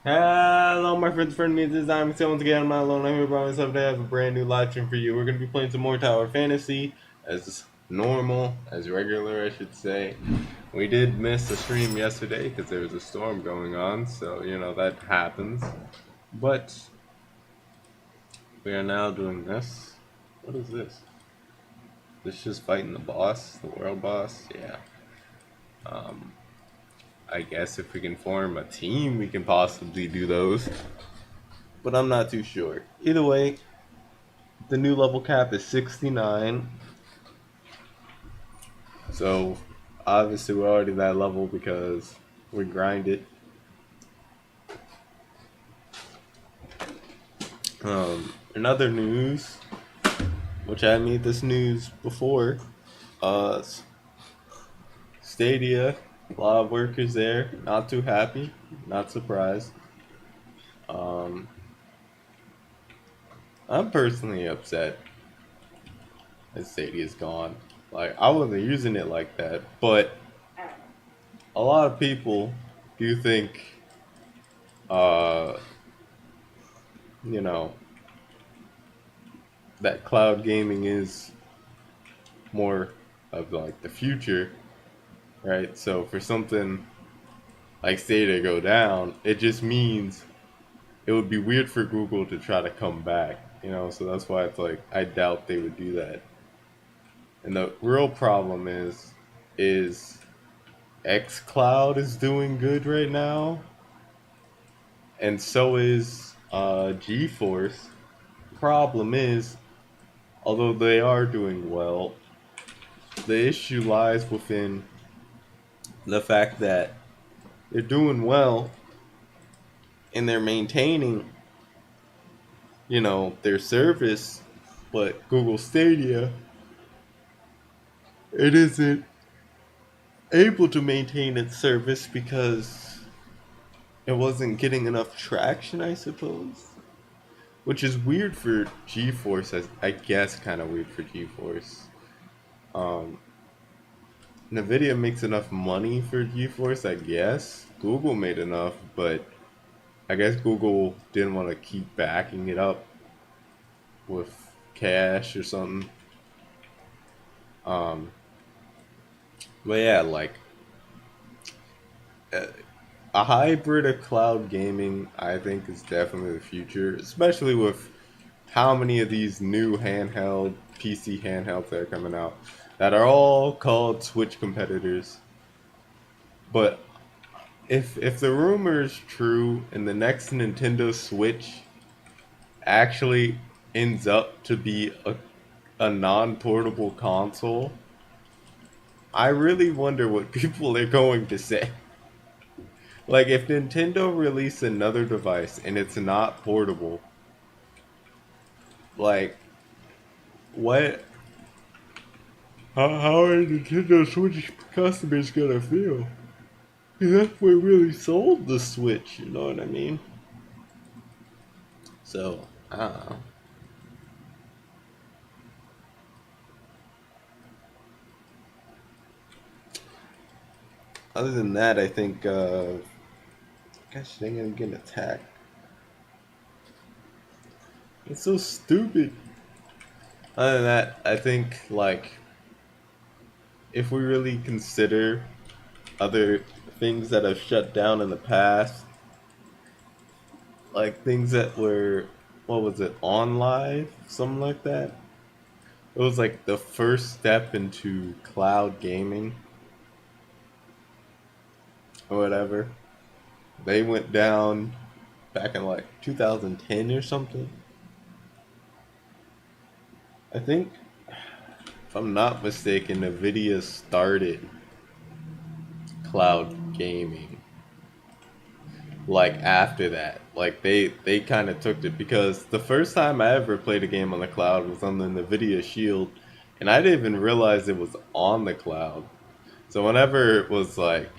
Hello, my friends, me. This is I'm once again. I'm not alone. I'm here by myself. Today I have a brand new live stream for you. We're going to be playing some more Tower Fantasy as normal, as regular, I should say. We did miss a stream yesterday because there was a storm going on, so that happens. But we are now doing this. What is this? This just fighting the boss, the world boss. Yeah. Um, I guess if we can form a team, we can possibly do those. But I'm not too sure. Either way, the new level cap is 69. So obviously we're already that level because we grind it. In other news, which I made this news before, uh, Stadia, a lot of workers there, not too happy, not surprised. Um, I'm personally upset that Stadia's gone. Like, I wasn't using it like that, but a lot of people do think, uh, you know, that cloud gaming is more of like the future, right? So for something like say to go down, it just means it would be weird for Google to try to come back. So that's why it's like I doubt they would do that. And the real problem is xCloud is doing good right now, and so is GeForce. Problem is, although they are doing well, the issue lies within the fact that they're doing well and they're maintaining, their service, but Google Stadia, it isn't able to maintain its service because it wasn't getting enough traction, I suppose. Which is weird for GeForce, I guess, kind of weird for GeForce. Um, Nvidia makes enough money for GeForce, I guess. Google made enough, but I guess Google didn't want to keep backing it up with cash or something. Um, but yeah, like uh, a hybrid of cloud gaming, I think, is definitely the future, especially with how many of these new handheld PC handhelds that are coming out that are all called Switch competitors. But if the rumor is true and the next Nintendo Switch actually ends up to be a non-portable console, I really wonder what people are going to say. Like, if Nintendo released another device and it's not portable, like, what? How are Nintendo Switch customers gonna feel? 'Cause that's what really sold the Switch, you know what I mean? So, I don't know. Other than that, I think, gosh dang it, I'm getting attacked. It's so stupid. Other than that, I think, like, if we really consider other things that have shut down in the past, like things that were, what was it, on live, something like that. It was like the first step into cloud gaming or whatever. They went down back in like 2010 or something. I think, if I'm not mistaken, Nvidia started cloud gaming like after that. Like they kind of took it because the first time I ever played a game on the cloud was on the Nvidia Shield, and I didn't even realize it was on the cloud. So whenever it was like,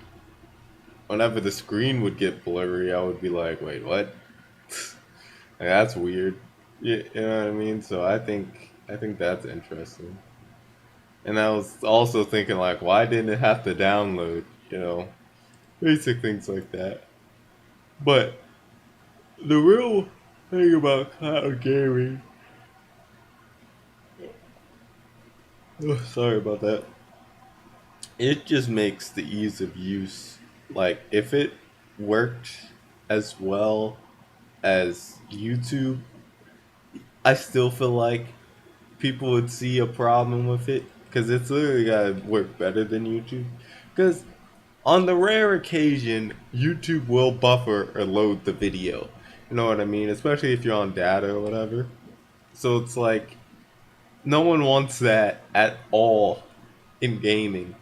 whenever the screen would get blurry, I would be like, "Wait, what? Like, that's weird." You know what I mean? So I think that's interesting. And I was also thinking like, why didn't it have to download? Basic things like that. But The real thing about cloud gaming, oh, sorry about that. It just makes the ease of use. Like, if it worked as well as YouTube, I still feel like people would see a problem with it because it's literally gotta work better than YouTube. Because on the rare occasion, YouTube will buffer or load the video. You know what I mean? Especially if you're on data or whatever. So it's like no one wants that at all in gaming.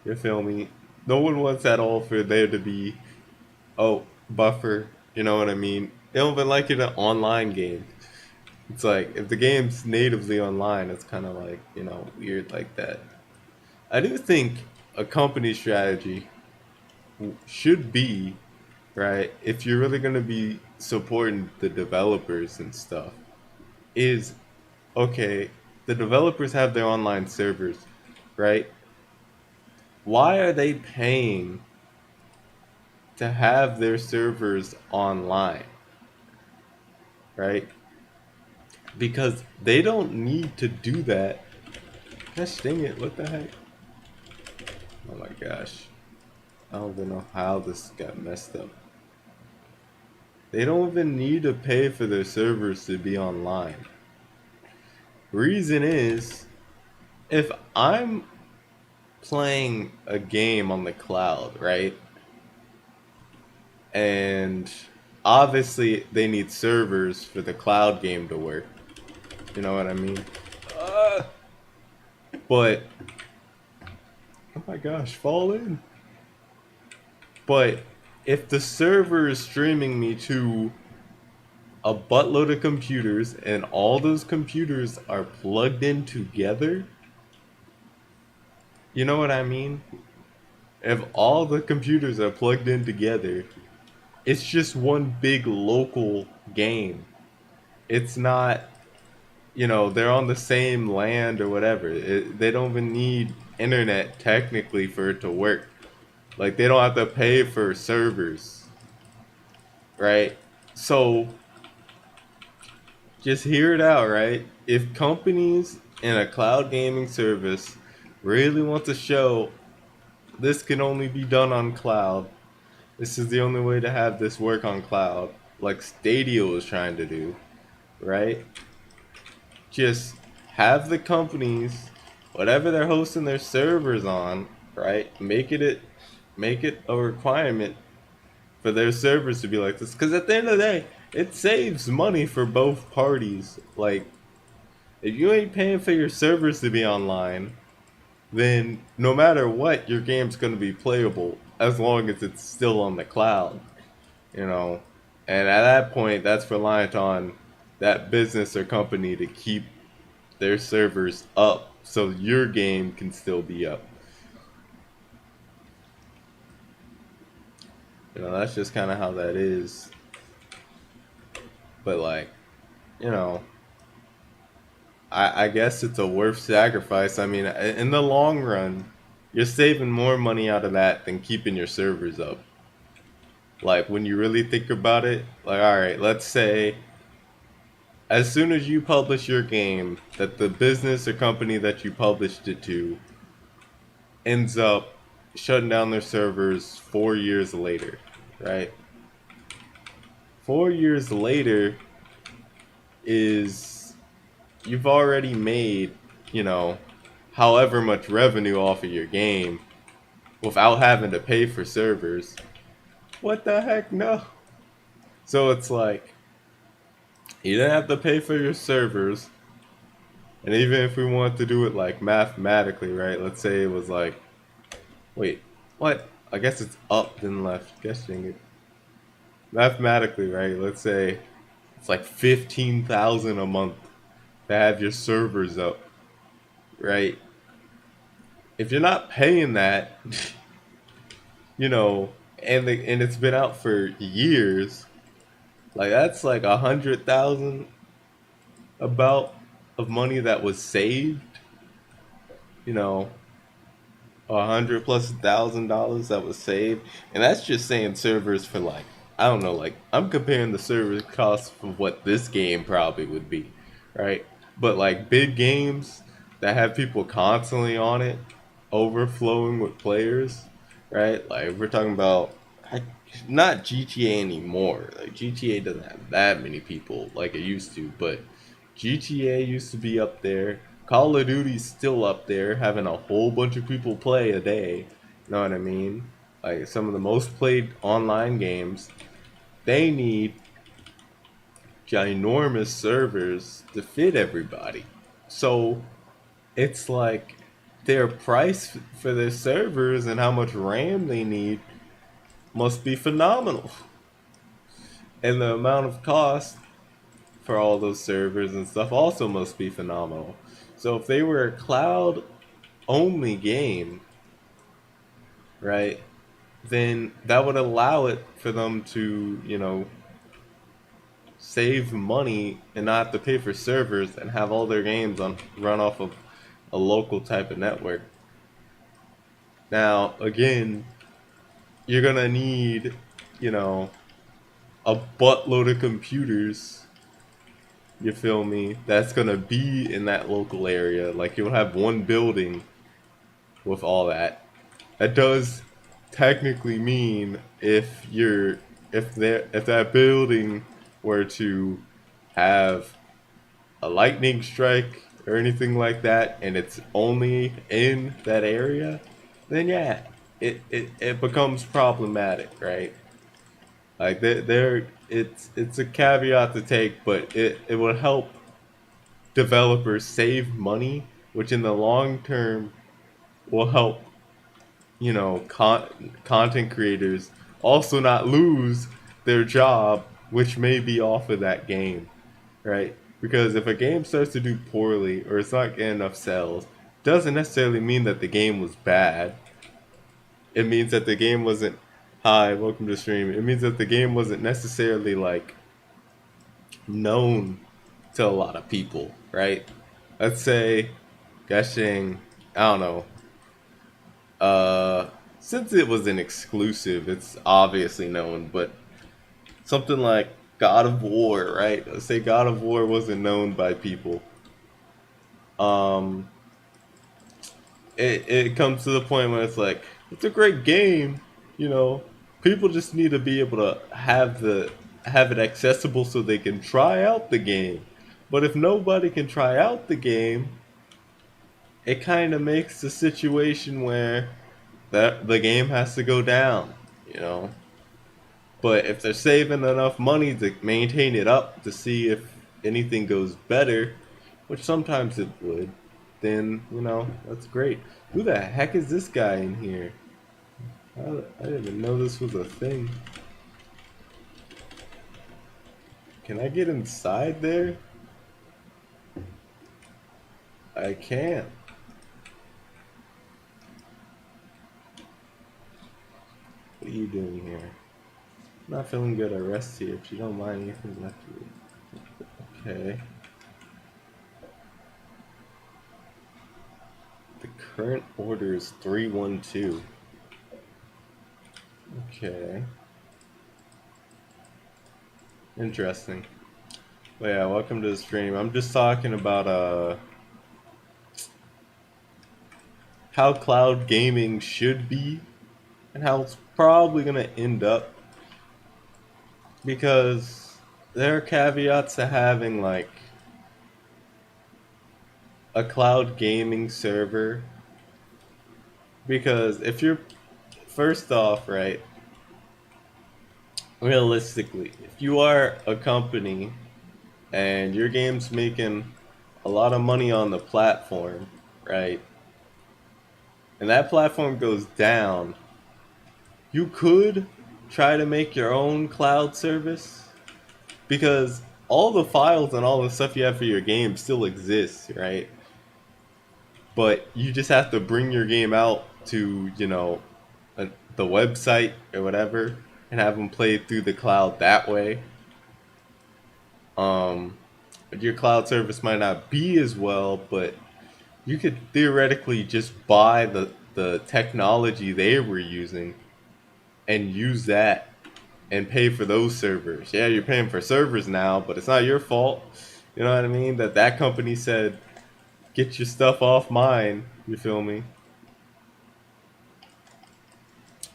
You feel me? No one wants at all for there to be, oh, buffer. You know what I mean? They don't even like it in an online game. It's like if the game's natively online, it's kind of like weird like that. I do think a company strategy should be right if you're really gonna be supporting the developers and stuff. Is okay. The developers have their online servers, right? Why are they paying to have their servers online, right? Because they don't need to do that. Gosh dang it, what the heck? Oh my gosh. I don't even know how this got messed up. They don't even need to pay for their servers to be online. Reason is, if I'm playing a game on the cloud, right? And obviously they need servers for the cloud game to work. You know what I mean? Uh, but oh my gosh, fall in. But if the server is streaming me to a buttload of computers and all those computers are plugged in together, you know what I mean? If all the computers are plugged in together, it's just one big local game. It's not, they're on the same land or whatever. They don't even need internet technically for it to work. Like, they don't have to pay for servers, right? So just hear it out, right? If companies in a cloud gaming service really want to show this can only be done on cloud, this is the only way to have this work on cloud, like Stadia was trying to do, right? Just have the companies, whatever they're hosting their servers on, right? Make it a requirement for their servers to be like this. Because at the end of the day, it saves money for both parties. Like, if you ain't paying for your servers to be online, then no matter what, your game's going to be playable as long as it's still on the cloud, you know. And at that point, that's reliant on that business or company to keep their servers up so your game can still be up. That's just kind of how that is. But like, you know, I guess it's a worth sacrifice. I mean, in the long run, you're saving more money out of that than keeping your servers up. Like, when you really think about it, like, all right, let's say as soon as you publish your game, that the business or company that you published it to ends up shutting down their servers 4 years later, right? 4 years later is you've already made, you know, however much revenue off of your game without having to pay for servers. What the heck? No. So it's like, you didn't have to pay for your servers. And even if we want to do it like mathematically, right? Let's say it was like, wait, what? I guess it's up then left. Guessing it. Mathematically, right? Let's say it's like 15,000 a month to have your servers up, right? If you're not paying that, and it's been out for years, like that's like 100,000 about of money that was saved, you know, 100 plus $1,000 that was saved, and that's just saying servers for like I don't know, like I'm comparing the server costs of what this game probably would be, right? But like big games that have people constantly on it, overflowing with players, right? Like we're talking about I, not GTA anymore. Like GTA doesn't have that many people like it used to, but GTA used to be up there. Call of Duty's still up there, having a whole bunch of people play a day. You know what I mean? Like some of the most played online games, they need ginormous servers to fit everybody. So it's like their price for their servers and how much RAM they need must be phenomenal. And the amount of cost for all those servers and stuff also must be phenomenal. So if they were a cloud only game, right, then that would allow it for them to, save money and not have to pay for servers and have all their games on run off of a local type of network. Now, again, you're gonna need, you know, a buttload of computers. You feel me? That's gonna be in that local area. Like you'll have one building with all that. That does technically mean if that building were to have a lightning strike or anything like that and it's only in that area, then yeah, it becomes problematic, right? Like it's a caveat to take, but it will help developers save money, which in the long term will help, content creators also not lose their job, which may be off of that game, right? Because if a game starts to do poorly or it's not getting enough sales, doesn't necessarily mean that the game was bad. It means that the game wasn't. Hi, welcome to stream. It means that the game wasn't necessarily like known to a lot of people, right? Let's say, guessing, I don't know. Since it was an exclusive, it's obviously known, but something like God of War, right? Let's say God of War wasn't known by people. Um, it comes to the point where it's like it's a great game, you know. People just need to be able to have it accessible so they can try out the game. But if nobody can try out the game, it kind of makes the situation where the game has to go down, you know. But if they're saving enough money to maintain it up to see if anything goes better, which sometimes it would, then, that's great. Who the heck is this guy in here? I didn't even know this was a thing. Can I get inside there? I can't. What are you doing here? I'm not feeling good. I rest here. If you don't mind, anything left you. Okay. The current order is 312. Okay. Interesting. But yeah, welcome to the stream. I'm just talking about how cloud gaming should be and how it's probably gonna end up, because there are caveats to having like a cloud gaming server. Because if you're first off, right, realistically, if you are a company and your game's making a lot of money on the platform, right, and that platform goes down, you could try to make your own cloud service, because all the files and all the stuff you have for your game still exists, right? But you just have to bring your game out to, the website or whatever and have them play through the cloud that way. But your cloud service might not be as well, but you could theoretically just buy the technology they were using and use that, and pay for those servers. Yeah, you're paying for servers now, but it's not your fault. You know what I mean? That company said, "Get your stuff off mine." You feel me?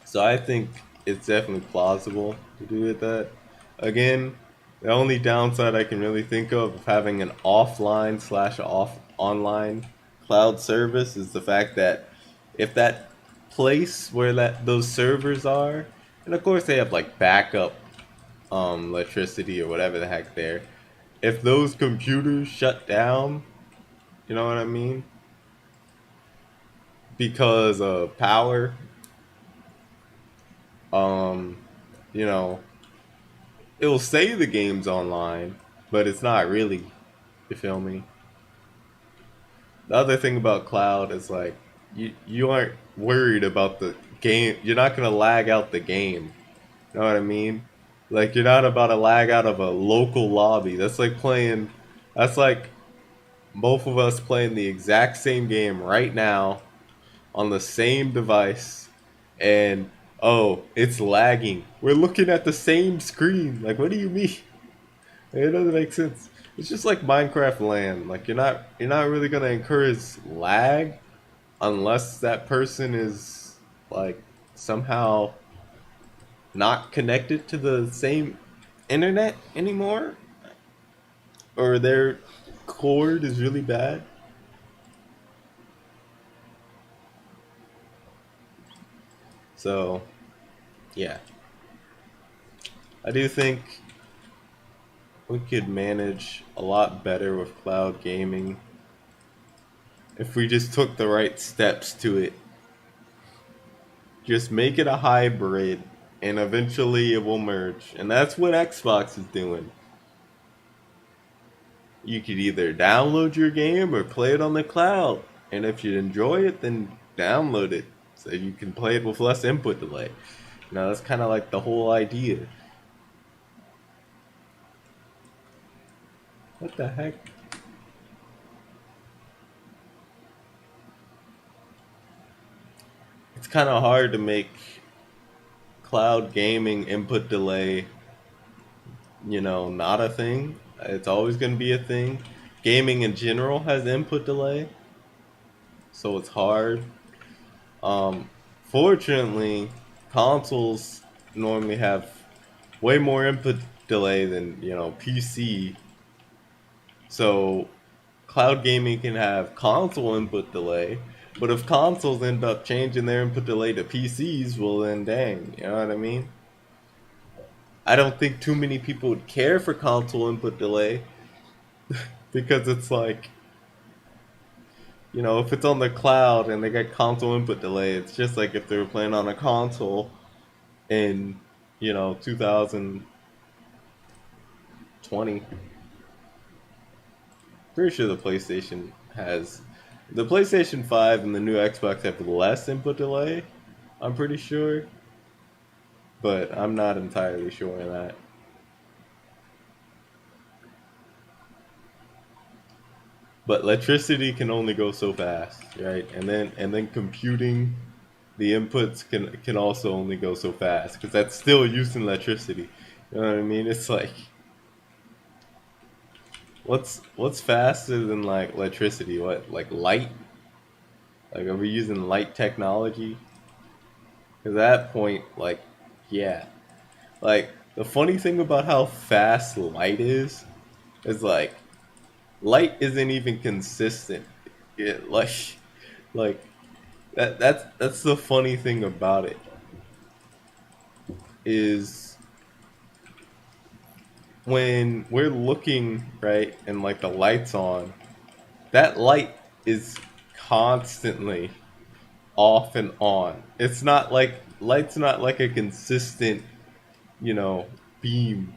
So I think it's definitely plausible to do it that. Again, the only downside I can really think of having an offline slash off online cloud service is the fact that if that place where those servers are, and of course they have like backup electricity or whatever the heck there, if those computers shut down, you know what I mean? Because of power, um, you know, it'll say the game's online, but it's not really. You feel me? The other thing about cloud is like you aren't worried about the game. You're not gonna lag out the game. You know what I mean? Like you're not about to lag out of a local lobby. That's like playing. That's like both of us playing the exact same game right now on the same device, and oh, it's lagging. We're looking at the same screen. Like, what do you mean? It doesn't make sense. It's just like Minecraft land. Like you're not really gonna encourage lag unless that person is like somehow not connected to the same internet anymore, or their cord is really bad. So yeah, I do think we could manage a lot better with cloud gaming if we just took the right steps to it. Just make it a hybrid, and eventually it will merge. And that's what Xbox is doing. You could either download your game or play it on the cloud. And if you enjoy it, then download it so you can play it with less input delay. Now that's kind of like the whole idea. What the heck? It's kind of hard to make cloud gaming input delay, not a thing. It's always going to be a thing. Gaming in general has input delay, so it's hard. Fortunately, consoles normally have way more input delay than PC. So cloud gaming can have console input delay, but if consoles end up changing their input delay to PCs, well then dang, you know what I mean? I don't think too many people would care for console input delay because it's like, if it's on the cloud and they got console input delay, it's just like if they were playing on a console in 2020. Pretty sure the PlayStation 5 and the new Xbox have less input delay. I'm pretty sure, but I'm not entirely sure on that. But electricity can only go so fast, right? And then computing, the inputs can also only go so fast because that's still using electricity. You know what I mean? It's like what's faster than like electricity? What, like light? Like, are we using light technology? At that point, like, yeah. Like, the funny thing about how fast light is like, light isn't even consistent. It, like that's the funny thing about it is when we're looking right and like the light's on, that light is constantly off and on. It's not like light's not like a consistent, you know, beam.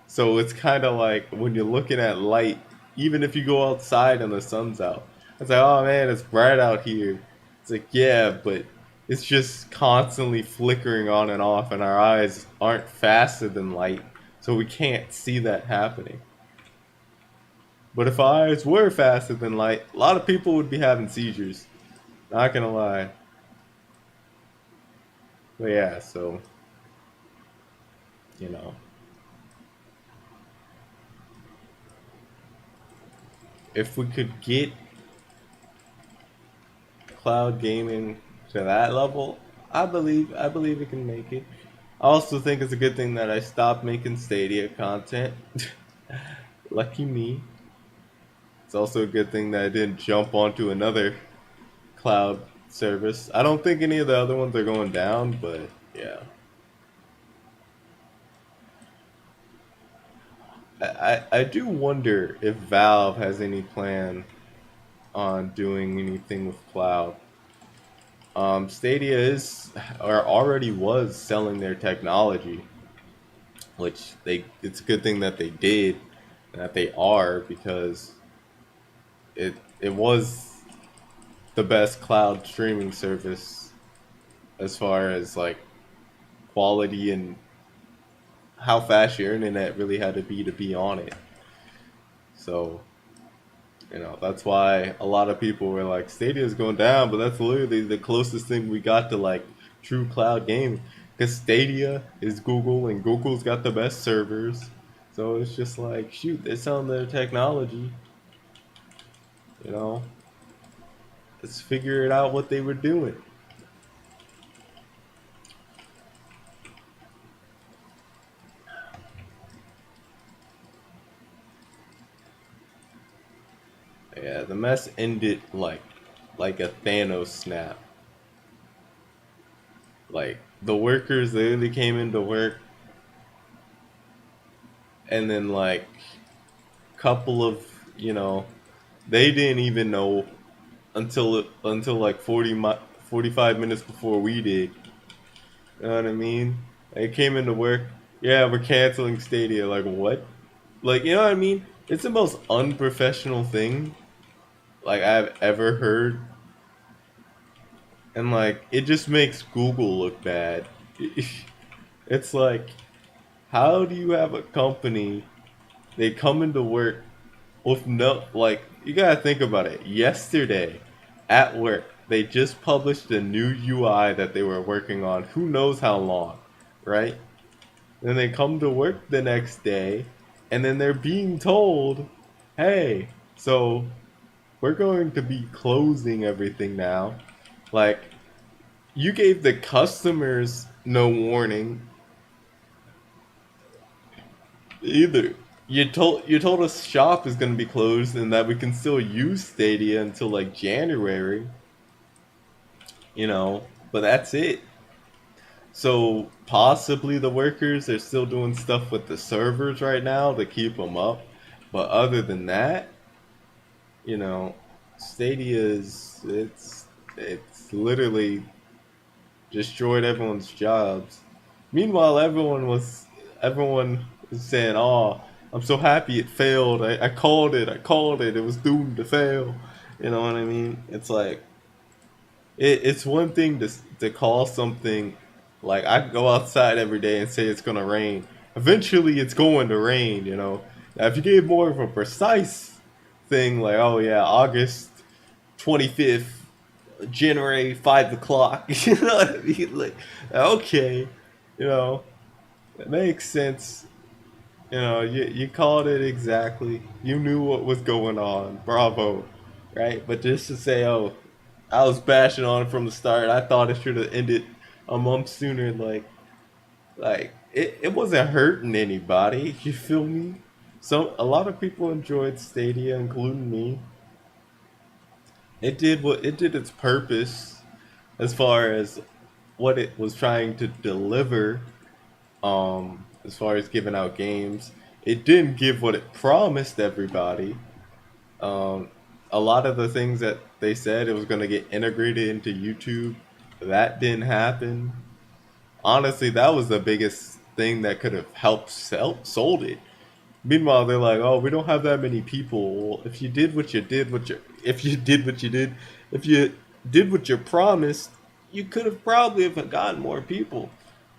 So it's kind of like when you're looking at light, even if you go outside and the sun's out, it's like, oh man, it's bright out here. It's like, yeah, but it's just constantly flickering on and off, and our eyes aren't faster than light, so we can't see that happening. But if our eyes were faster than light, a lot of people would be having seizures. Not gonna lie. But yeah, so you know, if we could get cloud gaming to that level, I believe it can make it. I also think it's a good thing that I stopped making Stadia content. Lucky me. It's also a good thing that I didn't jump onto another cloud service. I don't think any of the other ones are going down, but yeah. I do wonder if Valve has any plan on doing anything with cloud. Stadia is or already was selling their technology, which it's a good thing that they did, that they are, because it was the best cloud streaming service as far as like quality and how fast your internet really had to be on it. So, that's why a lot of people were like, Stadia's going down, but that's literally the closest thing we got to like true cloud gaming. Because Stadia is Google, and Google's got the best servers. So it's just like, shoot, they're selling their technology. You know, let's figure it out what they were doing. Yeah, the mess ended like a Thanos snap. Like the workers literally came into work, and then like couple of they didn't even know until like 45 minutes before we did. You know what I mean? They came into work. Yeah, we're canceling Stadia. Like what? Like, you know what I mean? It's the most unprofessional thing like I've ever heard, and like it just makes Google look bad. It's like, how do you have a company? They come into work with no, like, you gotta think about it. Yesterday at work, they just published a new UI that they were working on. Who knows how long, right? Then they come to work the next day, and then they're being told, hey, so we're going to be closing everything now. Like, you gave the customers no warning either. You told us shop is going to be closed and that we can still use Stadia until like January, but that's it. So possibly the workers are still doing stuff with the servers right now to keep them up, but other than that, you know, Stadia is it's literally destroyed everyone's jobs. Meanwhile, everyone was saying, "Oh, I'm so happy it failed. I called it. I called it. It was doomed to fail." You know what I mean? It's like it's one thing to call something like I go outside every day and say it's gonna rain. Eventually, it's going to rain. Now, if you gave more of a precise thing, like, "Oh yeah, August 25th, January 5 o'clock," you know what I mean? Like, okay, you know, it makes sense. You called it exactly. You knew what was going on. Bravo, right? But just to say, oh, I was bashing on it from the start. I thought it should have ended a month sooner. Like it wasn't hurting anybody. You feel me? So a lot of people enjoyed Stadia, including me. It did its purpose as far as what it was trying to deliver. As far as giving out games, it didn't give what it promised everybody. Um, a lot of the things that they said it was going to get integrated into YouTube, that didn't happen. Honestly, that was the biggest thing that could have helped sold it. Meanwhile, they're like, "Oh, we don't have that many people." Well, if you did what you did, if you did what you did, if you did what you promised, you could have probably have gotten more people.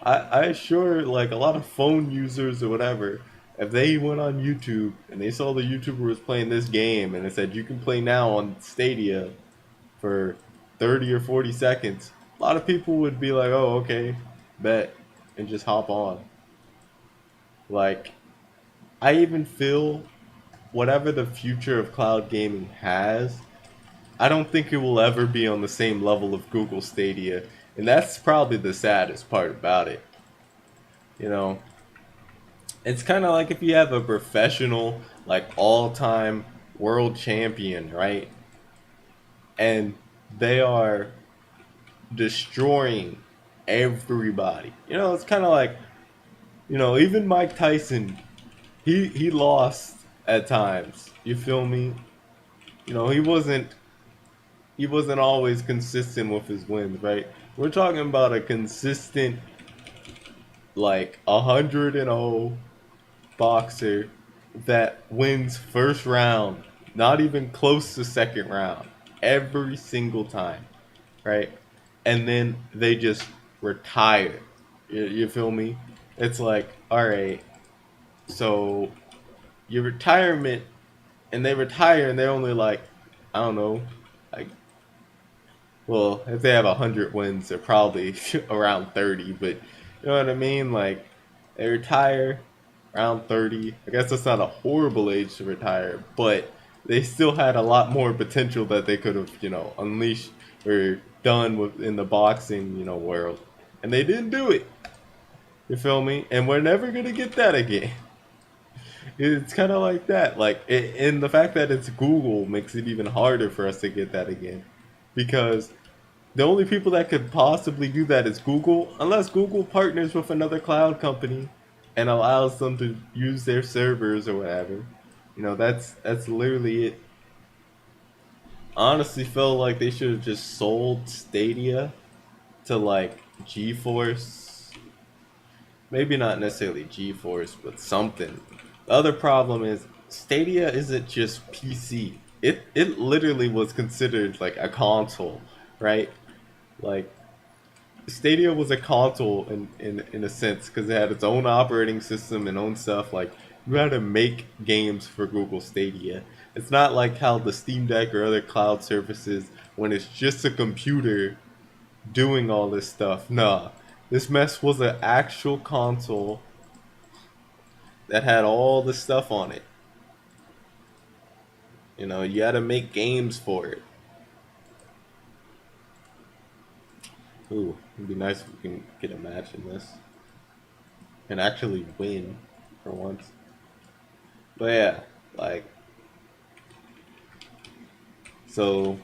I assure, like a lot of phone users or whatever, if they went on YouTube and they saw the YouTuber was playing this game and it said you can play now on Stadia for 30 or 40 seconds, a lot of people would be like, "Oh, okay, bet," and just hop on. Like, I even feel whatever the future of cloud gaming has, I don't think it will ever be on the same level of Google Stadia. And that's probably the saddest part about it. You know, it's kind of like if you have a professional, like all time world champion, right? And they are destroying everybody. It's kind of like, even Mike Tyson, he lost at times. You feel me? He wasn't always consistent with his wins, right? We're talking about a consistent like 100-0 boxer that wins first round, not even close to second round, every single time, right? And then they just retire. You feel me? It's like, all right, so your retirement, and they retire, and they're only like, I don't know, like, well, if they have 100 wins, they're probably around 30. But you know what I mean? Like, they retire around 30. I guess that's not a horrible age to retire, but they still had a lot more potential that they could have, unleashed or done with in the boxing, world, and they didn't do it. You feel me? And we're never gonna get that again. It's kind of like that. And the fact that it's Google makes it even harder for us to get that again, because the only people that could possibly do that is Google, unless Google partners with another cloud company and allows them to use their servers or whatever. That's literally it. Honestly, felt like they should have just sold Stadia to like GeForce. Maybe not necessarily GeForce, but something. The other problem is Stadia isn't just PC. It literally was considered like a console, right? Like, Stadia was a console in a sense because it had its own operating system and own stuff. Like, you had to make games for Google Stadia. It's not like how the Steam Deck or other cloud services, when it's just a computer doing all this stuff. Nah, this mess was an actual console that had all the stuff on it. You had to make games for it. Ooh, it'd be nice if we can get a match in this and actually win for once. But yeah, like, so,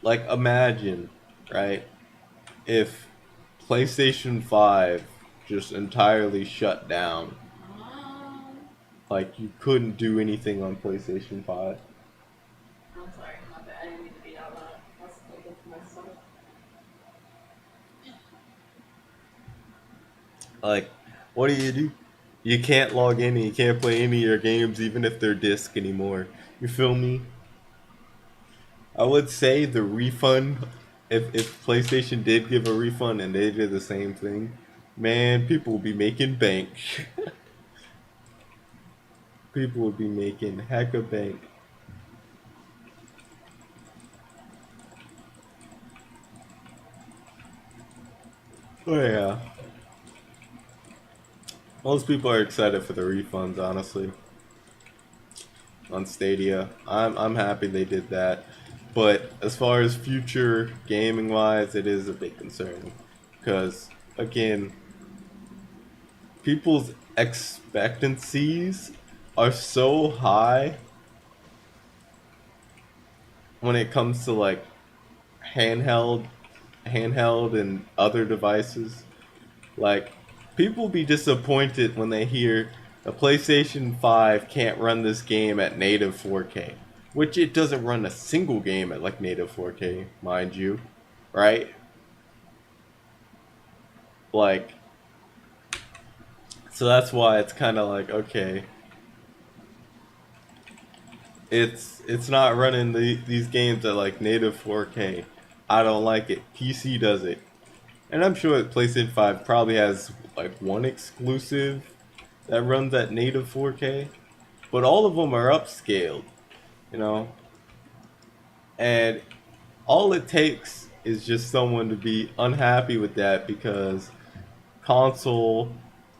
like, imagine, right, if PlayStation 5 just entirely shut down. Like, you couldn't do anything on PlayStation 5. I'm sorry, my bad. I didn't mean to be out loud. I was thinking to myself. Like, what do you do? You can't log in and you can't play any of your games even if they're disc anymore. You feel me? I would say the refund, if PlayStation did give a refund and they did the same thing, man, people would be making bank. People would be making heck of bank. Oh yeah, most people are excited for the refunds. Honestly, on Stadia, I'm happy they did that. But as far as future gaming wise, it is a big concern because again, people's expectancies are so high when it comes to like handheld handheld and other devices. Like, people be disappointed when they hear the PlayStation 5 can't run this game at native 4K, which it doesn't run a single game at like native 4K, mind you, right? Like, so that's why it's kind of like, okay, it's not running these games at like native 4K. I don't like it. PC does it. And I'm sure that PlayStation 5 probably has like one exclusive that runs at native 4K, but all of them are upscaled, you know? And all it takes is just someone to be unhappy with that because console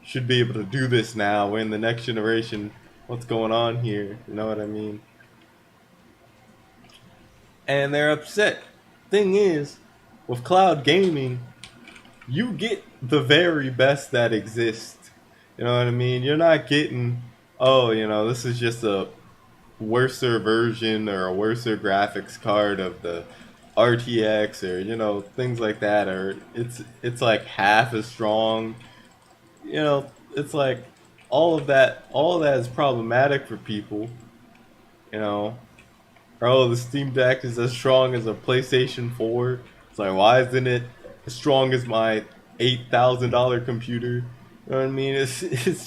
should be able to do this now. We're in the next generation. What's going on here? You know what I mean? And they're upset. Thing is, with cloud gaming, you get the very best that exists. You know what I mean? You're not getting, oh, this is just a worser version or a worser graphics card of the RTX or things like that, or it's like half as strong. It's like all of that is problematic for people. You know, oh, the Steam Deck is as strong as a PlayStation 4. It's like, why isn't it as strong as my $8,000 computer? You know what I mean? It's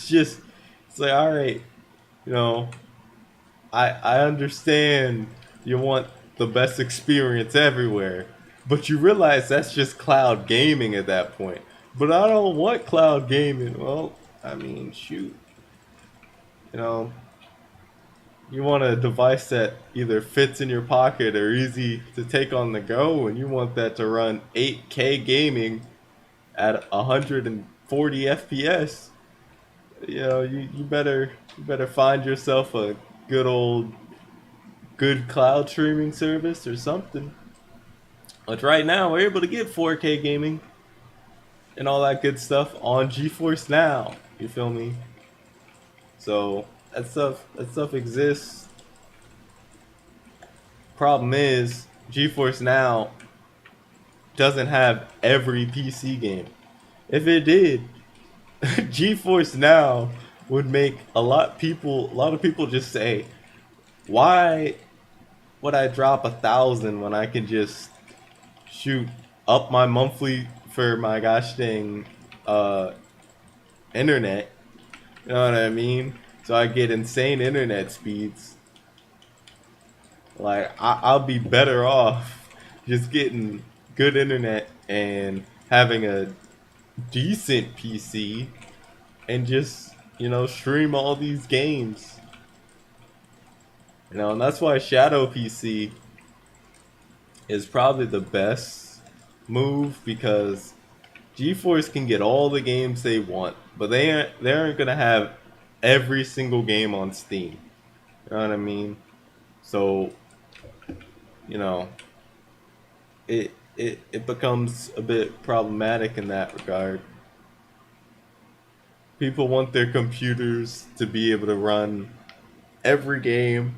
just, it's like, all right, you know, I understand you want the best experience everywhere, but you realize that's just cloud gaming at that point. But I don't want cloud gaming. Well, I mean, shoot, you know, you want a device that either fits in your pocket or easy to take on the go, and you want that to run 8K gaming at 140 FPS. You better find yourself a good old good cloud streaming service or something. But right now, we're able to get 4K gaming and all that good stuff on GeForce Now. You feel me? So that stuff exists. Problem is, GeForce Now doesn't have every PC game. If it did, GeForce Now would make a lot of people just say, why would I drop 1,000 when I can just shoot up my monthly for my gosh dang uh, internet? You know what I mean? So I get insane internet speeds. Like I'll be better off just getting good internet and having a decent PC and just stream all these games. And that's why Shadow PC is probably the best move, because GeForce can get all the games they want, but they aren't gonna have every single game on Steam. You know what I mean? So you know it becomes a bit problematic in that regard. People want their computers to be able to run every game.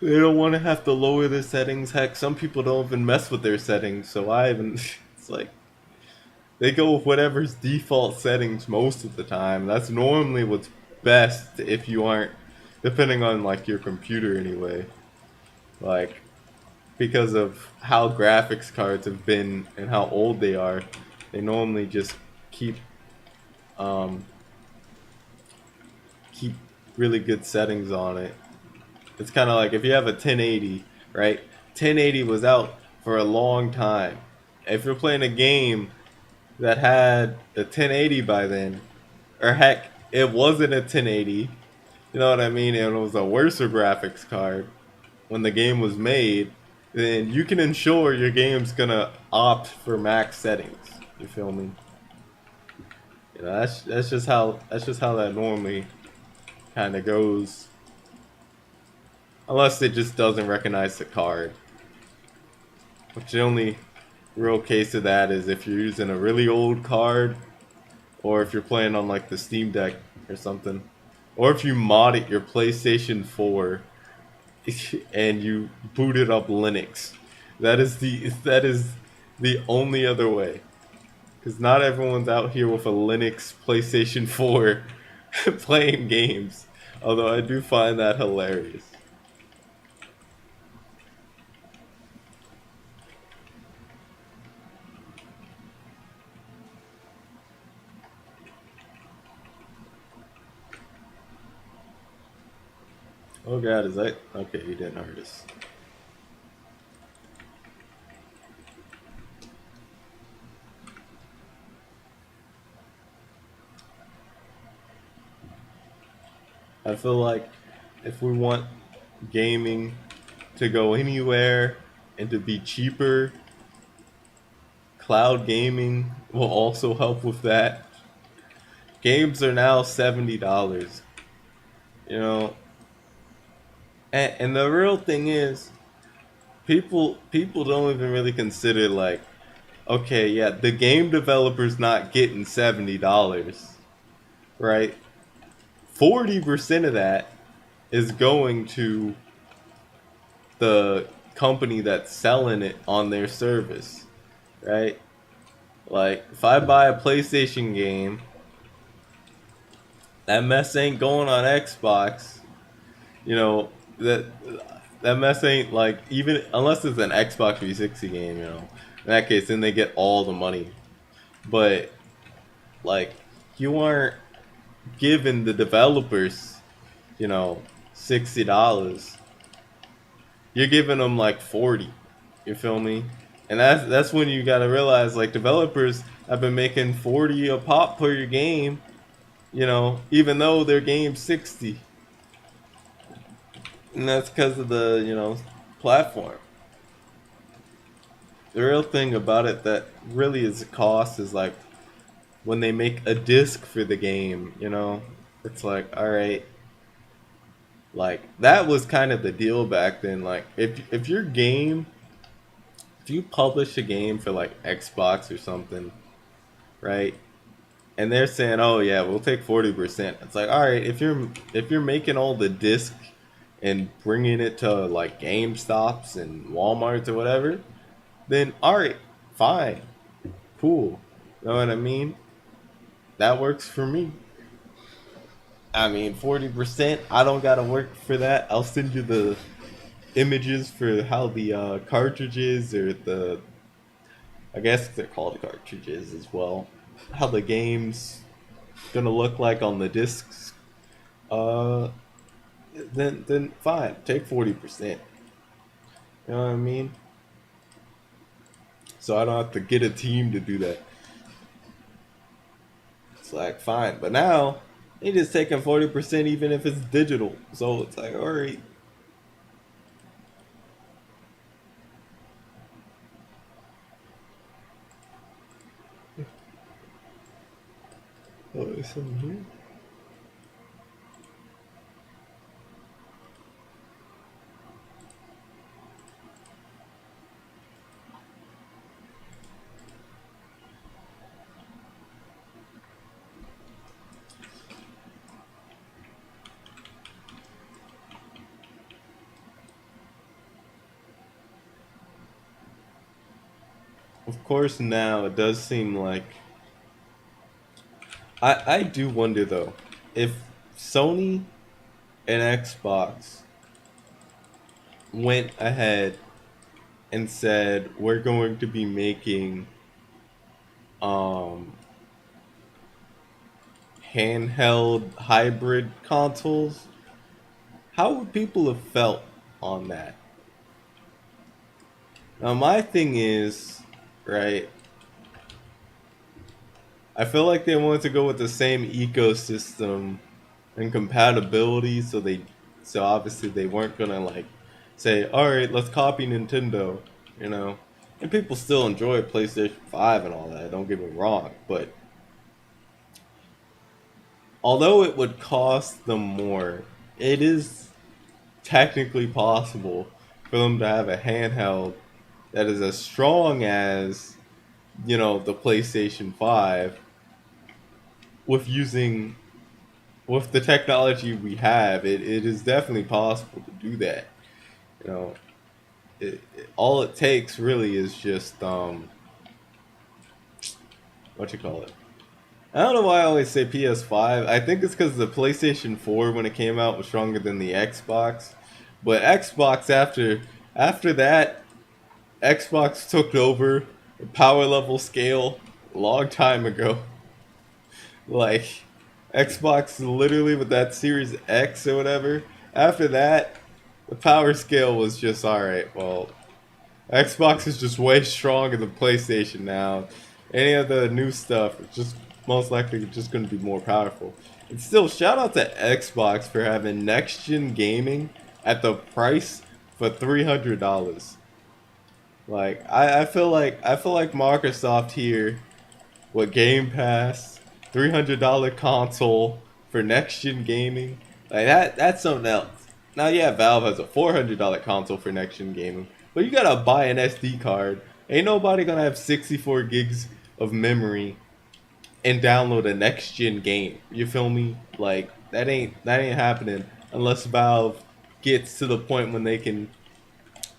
They don't want to have to lower the settings. Heck, some people don't even mess with their settings. So I even it's like they go with whatever's default settings most of the time. That's normally what's best if you aren't, depending on like your computer anyway. Like, because of how graphics cards have been and how old they are, they normally just keep um, keep really good settings on it. It's kind of like if you have a 1080, right? 1080 was out for a long time. If you're playing a game that had a 1080 by then, or heck, it wasn't a 1080, you know what I mean? And it was a worse graphics card when the game was made, then you can ensure your game's gonna opt for max settings. You feel me? That's just how that normally kind of goes, unless it just doesn't recognize the card. Which the only real case of that is if you're using a really old card, or if you're playing on like the Steam Deck or something, or if you mod it your PlayStation 4 and you booted up Linux. That is the only other way. Because not everyone's out here with a Linux PlayStation 4 playing games. Although I do find that hilarious. Oh god, is that okay? You didn't hurt us. I feel like if we want gaming to go anywhere and to be cheaper, cloud gaming will also help with that. Games are now $70. You know, and the real thing is, people don't even really consider like, okay, yeah, the game developer's not getting $70, right? 40% of that is going to the company that's selling it on their service, right? Like, if I buy a PlayStation game, that mess ain't going on Xbox. You know that mess ain't like, even unless it's an Xbox 360 game. You know, in that case, then they get all the money. But like, you aren't giving the developers, you know, $60. You're giving them like 40. You feel me? And that's when you gotta realize, like, developers have been making 40 a pop per your game. You know, even though their game's 60, and that's because of the, platform. The real thing about it that really is a cost is like when they make a disc for the game. It's like, all right, like that was kind of the deal back then. Like, if your game, if you publish a game for like Xbox or something, right? And they're saying, "Oh yeah, we'll take 40%." It's like, all right, if you're making all the disc and bringing it to like GameStops and WalMarts or whatever, then all right, fine, cool. You know what I mean? That works for me. I mean, 40%. I don't gotta work for that. I'll send you the images for how the cartridges, or I guess they're called cartridges as well, how the game's gonna look like on the discs. Uh, then fine, take 40%. You know what I mean? So I don't have to get a team to do that. It's like, fine, but now they just taking 40% even if it's digital. So it's like, all right. Oh, there's something here. Of course, now it does seem like, I do wonder though, if Sony and Xbox went ahead and said, we're going to be making um handheld hybrid consoles, how would people have felt on that? Now my thing is, right, I feel like they wanted to go with the same ecosystem and compatibility, so obviously they weren't gonna like say, all right, let's copy Nintendo, you know. And people still enjoy PlayStation 5 and all that, don't get me wrong, but although it would cost them more, it is technically possible for them to have a handheld that is as strong as, the PlayStation 5, with using with the technology we have. It is definitely possible to do that. You know, all it takes really is just what you call it. I don't know why I always say PS5. I think it's because the PlayStation 4 when it came out was stronger than the Xbox. But Xbox, after that, Xbox took over the power level scale a long time ago. Like, Xbox literally with that Series X or whatever. After that, the power scale was just alright. Well, Xbox is just way stronger than PlayStation now. Any of the new stuff is just most likely just going to be more powerful. And still, shout out to Xbox for having next gen gaming at the price for $300. Like, I feel like Microsoft here with Game Pass $300 console for next gen gaming. Like that's something else. Now yeah, Valve has a $400 console for next gen gaming, but you gotta buy an SD card. Ain't nobody gonna have 64 gigs of memory and download a next gen game. You feel me? Like that ain't happening unless Valve gets to the point when they can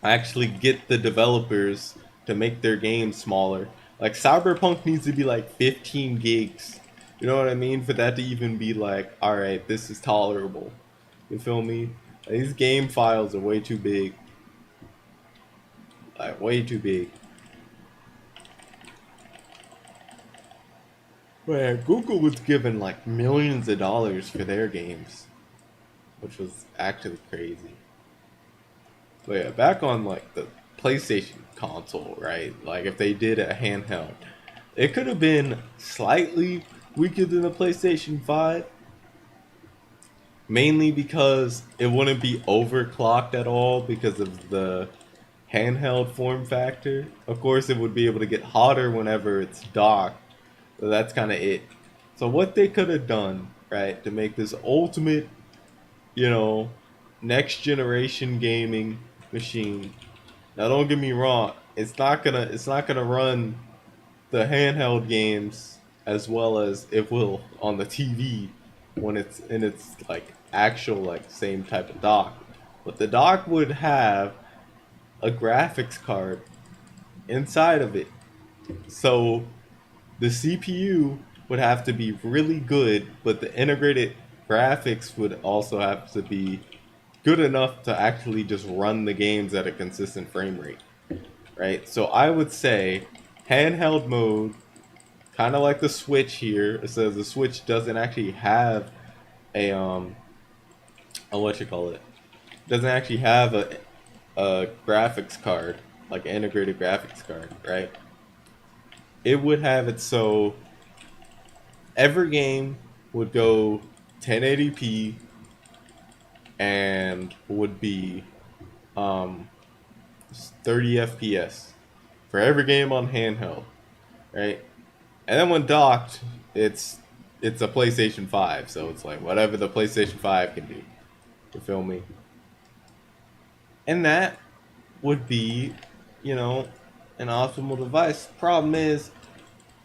actually get the developers to make their games smaller. Like Cyberpunk needs to be like 15 gigs. You know what I mean? For that to even be like, all right, this is tolerable. You feel me? Like, these game files are way too big. Like way too big. Where Google was given like millions of dollars for their games, which was actually crazy. But yeah, back on like the PlayStation console, right? Like if they did a handheld, it could have been slightly weaker than the PlayStation 5, mainly because it wouldn't be overclocked at all because of the handheld form factor. Of course, it would be able to get hotter whenever it's docked, so that's kind of it. So what they could have done, right, to make this ultimate, you know, next generation gaming machine. Now don't get me wrong, it's not gonna run the handheld games as well as it will on the TV when it's in its like actual like same type of dock. But the dock would have a graphics card inside of it. So the CPU would have to be really good, but the integrated graphics would also have to be good enough to actually just run the games at a consistent frame rate, right? So I would say handheld mode, kind of like the Switch here. It says the Switch doesn't actually have a what you call it, doesn't actually have a graphics card, like an integrated graphics card, right? It would have it so every game would go 1080p and would be um 30 FPS for every game on handheld, right? And then when docked, it's it's a PlayStation 5, so it's like whatever the PlayStation 5 can do. You feel me? And that would be, you know, an optimal device. Problem is,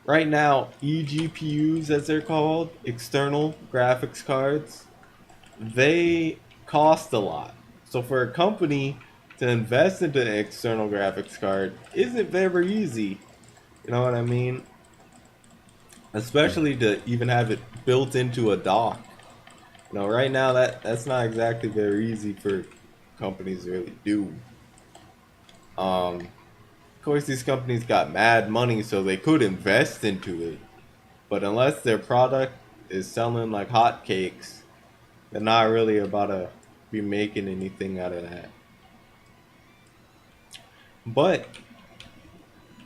right now, eGPUs, as they're called, external graphics cards, they cost a lot. So for a company to invest into an external graphics card isn't very easy. You know what I mean? Especially to even have it built into a dock. You know, right now that's not exactly very easy for companies to really do. Of course, these companies got mad money, so they could invest into it. But unless their product is selling like hotcakes, they're not really about to be making anything out of that. But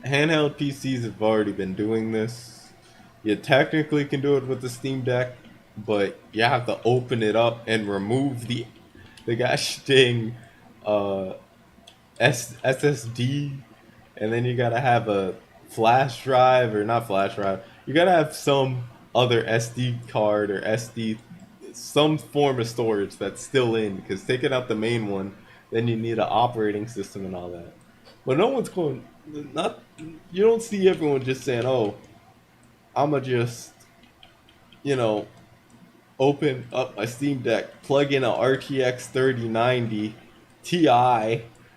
handheld PCs have already been doing this. You technically can do it with the Steam Deck, but you have to open it up and remove the gosh dang uh, SSD, and then you gotta have a flash drive or not flash drive. You gotta have some other SD card or SD, some form of storage that's still in. Because taking out the main one, then you need an operating system and all that. But no one's going. Not you don't see everyone just saying, "Oh, I'ma just you know open up my Steam Deck, plug in a RTX 3090 Ti."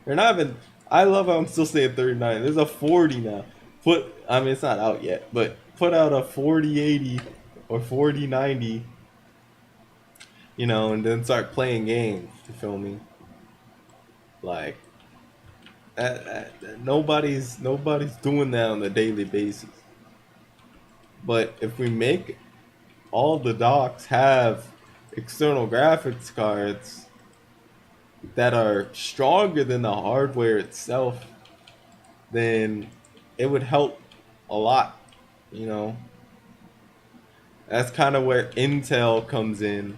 They're not even. I love how I'm still saying 39. There's a 40 now. I mean, it's not out yet, but put out a 4080 or 4090, and then start playing games. You feel me? Like, nobody's doing that on a daily basis. But if we make all the docks have external graphics cards that are stronger than the hardware itself, then it would help a lot. You know, that's kind of where Intel comes in,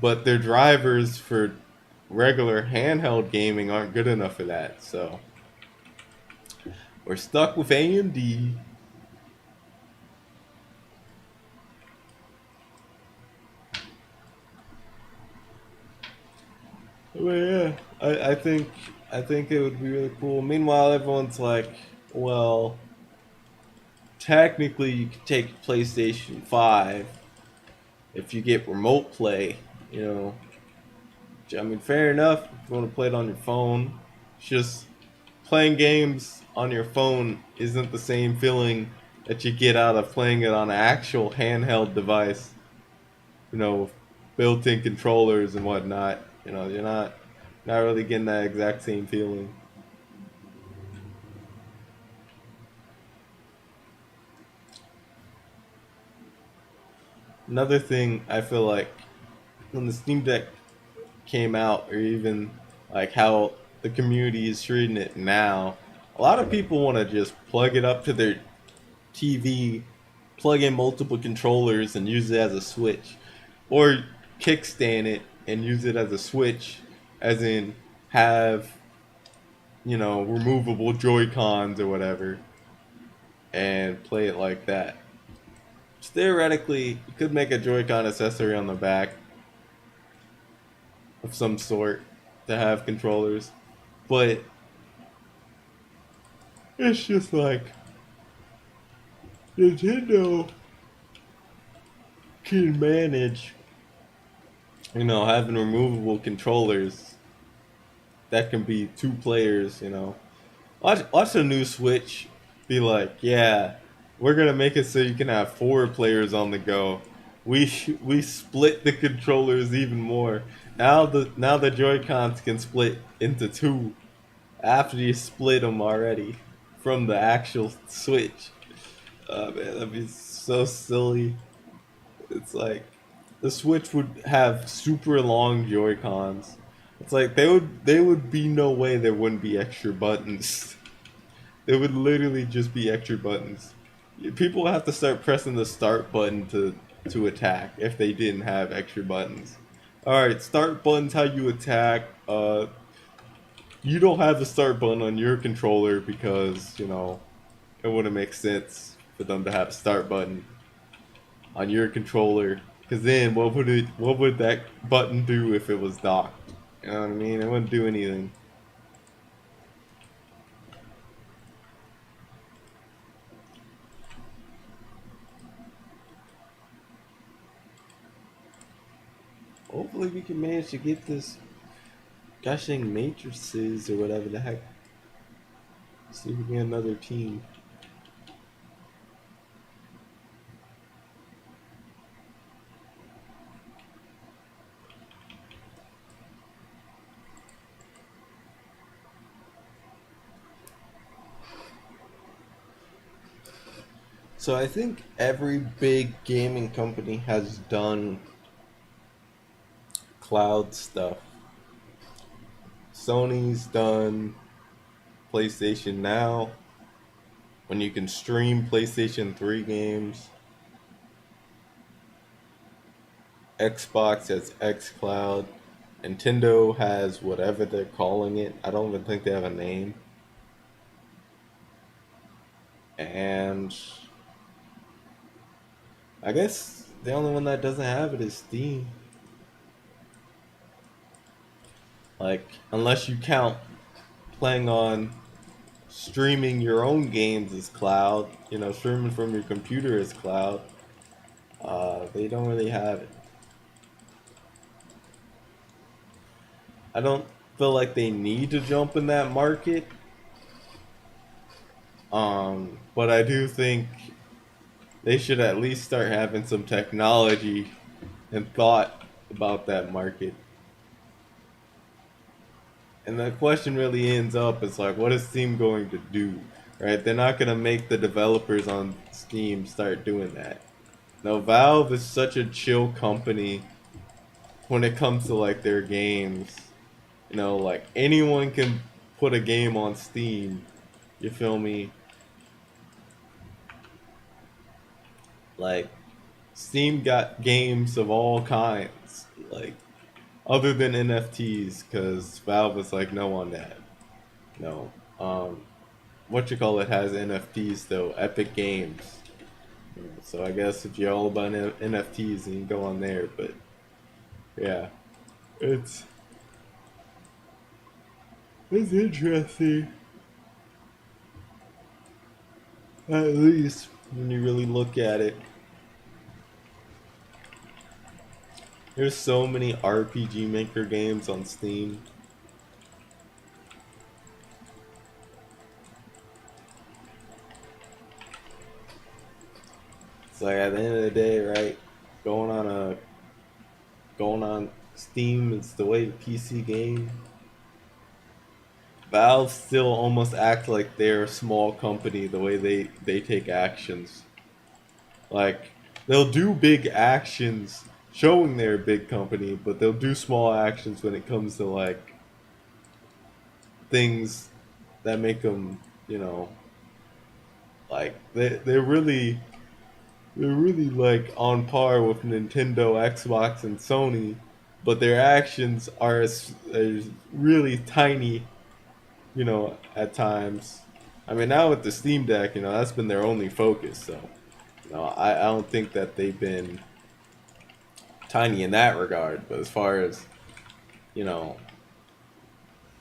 but their drivers for regular handheld gaming aren't good enough for that. So we're stuck with AMD. But yeah, I think it would be really cool. Meanwhile, everyone's like, well, technically you could take PlayStation 5 if you get remote play, you know. I mean, fair enough if you want to play it on your phone. It's just playing games on your phone isn't the same feeling that you get out of playing it on an actual handheld device, you know, with built-in controllers and whatnot. You know, you're not really getting that exact same feeling. Another thing I feel like when the Steam Deck came out, or even like how the community is treating it now, a lot of people want to just plug it up to their TV, plug in multiple controllers, and use it as a Switch, or kickstand it and use it as a Switch, as in have removable Joy Cons or whatever, and play it like that. Theoretically, you could make a Joy-Con accessory on the back of some sort to have controllers, but it's just like Nintendo can manage, having removable controllers that can be two players. Watch the new Switch be like, yeah, we're gonna make it so you can have four players on the go. We split the controllers even more. Now the Joy Cons can split into two after you split them already from the actual Switch. Oh man, that'd be so silly. It's like the Switch would have super long Joy Cons. It's like they would be no way there wouldn't be extra buttons. It would literally just be extra buttons. People have to start pressing the start button to attack if they didn't have extra buttons. All right, start button's how you attack. You don't have the start button on your controller because it wouldn't make sense for them to have a start button on your controller. Because then what would that button do if it was docked? You know what I mean? It wouldn't do anything. Hopefully we can manage to get this gushing matrices or whatever the heck. See if we can get another team. So I think every big gaming company has done cloud stuff. Sony's done PlayStation Now, when you can stream PlayStation 3 games. Xbox has xCloud. Nintendo has whatever they're calling it. I don't even think they have a name. And I guess the only one that doesn't have it is Steam. Like, unless you count playing on streaming your own games as cloud, streaming from your computer as cloud, they don't really have it. I don't feel like they need to jump in that market. But I do think they should at least start having some technology and thought about that market. And the question really ends up is like, what is Steam going to do? Right? They're not going to make the developers on Steam start doing that. No, Valve is such a chill company when it comes to like their games. Like anyone can put a game on Steam. You feel me? Like Steam got games of all kinds, like other than NFTs, because Valve was like no on that. No, what you call it has NFTs though. Epic Games. So I guess if you're all about NFTs, then you can go on there. But yeah, it's It's interesting, at least when you really look at it. There's so many RPG Maker games on Steam. It's like at the end of the day, right? Going on a going on Steam is the way to PC game. Valve still almost act like they're a small company the way they take actions. Like they'll do big actions showing they're a big company, but they'll do small actions when it comes to like things that make them, you know, like they're really like on par with Nintendo, Xbox, and Sony, but their actions are really tiny, you know, at times. I mean, now with the Steam Deck, you know, that's been their only focus. So, you know, I don't think that they've been tiny in that regard. But as far as, you know,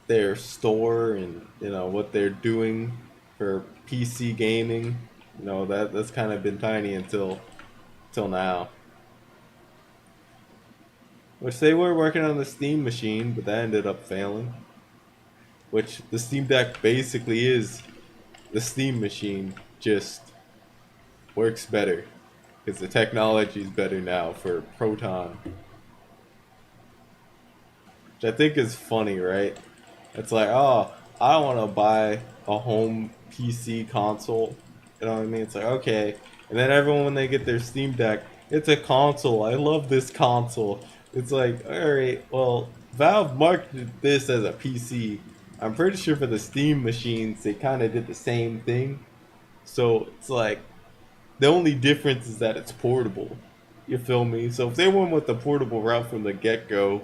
their store and, you know, what they're doing for PC gaming, you know, that's kind of been tiny until now. Which they were working on the Steam machine, but that ended up failing. Which the Steam Deck basically is the Steam machine, just works better because the technology is better now for Proton, which I think is funny, right? It's like, oh, I don't want to buy a home PC console. You know what I mean? It's like, okay. And then everyone, when they get their Steam Deck, it's a console. I love this console. It's like, all right, well, Valve marketed this as a PC. I'm pretty sure for the Steam machines, they kind of did the same thing. So it's like, the only difference is that it's portable. You feel me? So if they went with the portable route from the get go,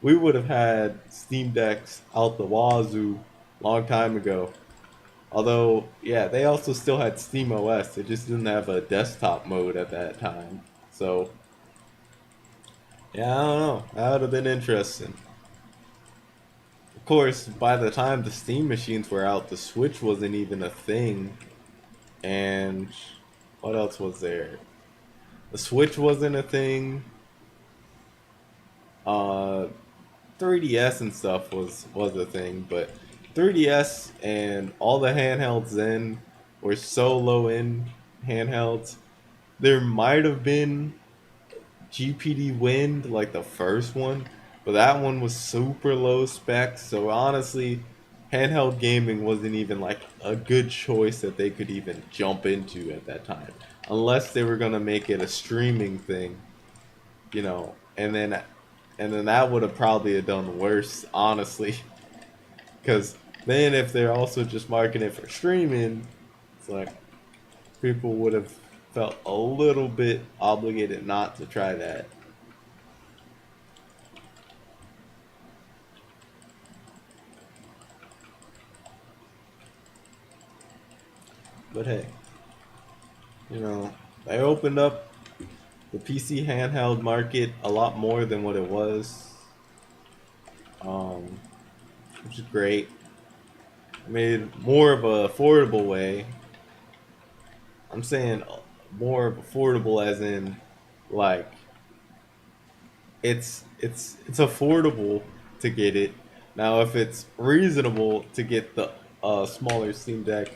we would have had Steam Decks out the wazoo long time ago. Although, yeah, they also still had Steam OS. They just didn't have a desktop mode at that time. So, yeah, I don't know. That would have been interesting. Of course, by the time the Steam machines were out, the Switch wasn't even a thing. And what else was there? The Switch wasn't a thing. Uh, 3DS and stuff was a thing, but 3DS and all the handhelds then were so low end handhelds. There might have been GPD Wind, like the first one, but that one was super low spec. So honestly, handheld gaming wasn't even like a good choice that they could even jump into at that time, unless they were gonna make it a streaming thing, you know, and then that would have probably have done worse, honestly, because then if they're also just marketing it for streaming, it's like people would have felt a little bit obligated not to try that. But hey, you know, they opened up the PC handheld market a lot more than what it was, um, which is great. Made more of a affordable way. I'm saying more of affordable as in like it's affordable to get it. Now, if it's reasonable to get the smaller Steam Deck,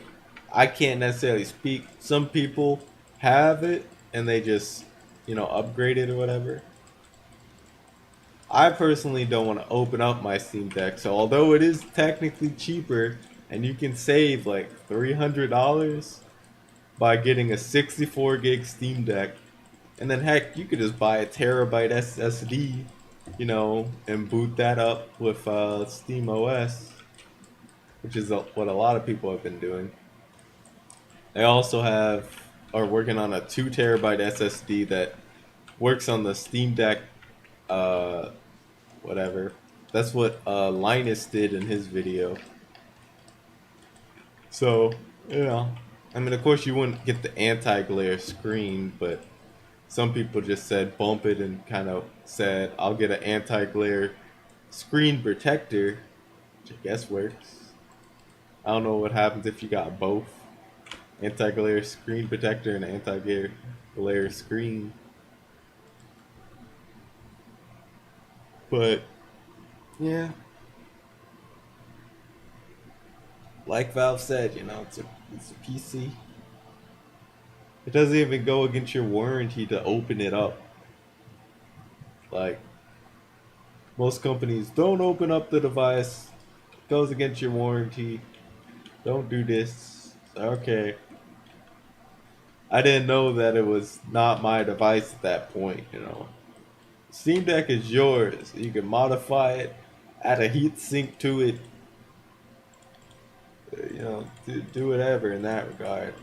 I can't necessarily speak. Some people have it and they just, you know, upgrade it or whatever. I personally don't want to open up my Steam Deck, so although it is technically cheaper and you can save like $300 by getting a 64 gig Steam Deck, and then heck, you could just buy a terabyte SSD, you know, and boot that up with Steam OS, which is what a lot of people have been doing. They also are working on a 2 terabyte SSD that works on the Steam Deck, uh, whatever. That's what Linus did in his video. So, you know, I mean, of course, you wouldn't get the anti-glare screen, but some people just said bump it and kind of said, I'll get an anti glare screen protector which I guess works. I don't know what happens if you got both anti-glare screen protector and anti-glare screen. But yeah, like Valve said, it's a PC. It doesn't even go against your warranty to open it up. Like most companies, don't open up the device. It goes against your warranty. Don't do this. Okay. I didn't know that it was not my device at that point. Steam Deck is yours. You can modify it, add a heat sink to it, do whatever in that regard.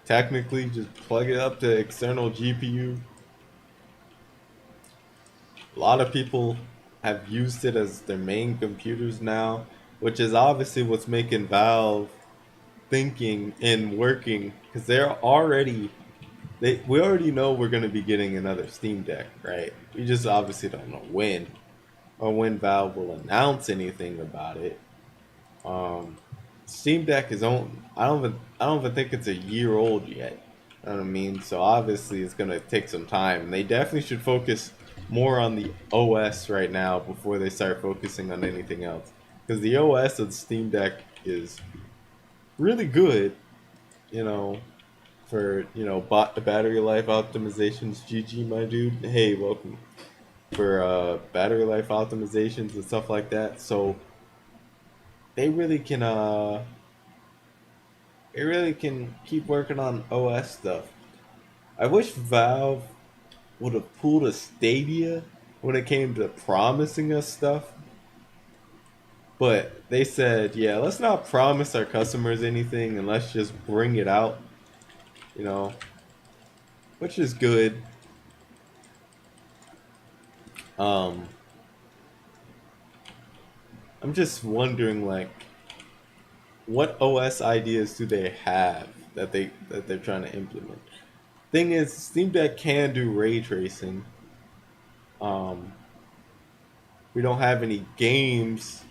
Technically, just plug it up to external GPU. A lot of people have used it as their main computers now, which is obviously what's making Valve thinking and working, because we already know we're going to be getting another Steam Deck, right? We just obviously don't know when, or when Valve will announce anything about it. Steam Deck is on. I don't even think it's a year old yet. You know what I mean? So obviously it's gonna take some time. And they definitely should focus more on the OS right now before they start focusing on anything else. Because the OS of the Steam Deck is really good, you know, for battery life optimizations. GG, my dude. Hey, welcome. For battery life optimizations and stuff like that. So they really can keep working on OS stuff. I wish Valve would have pulled a Stadia when it came to promising us stuff. But they said, yeah, let's not promise our customers anything and let's just bring it out, you know, which is good. Um, I'm just wondering, like, what OS ideas do they have that they're trying to implement? Thing is, Steam Deck can do ray tracing. Um, we don't have any games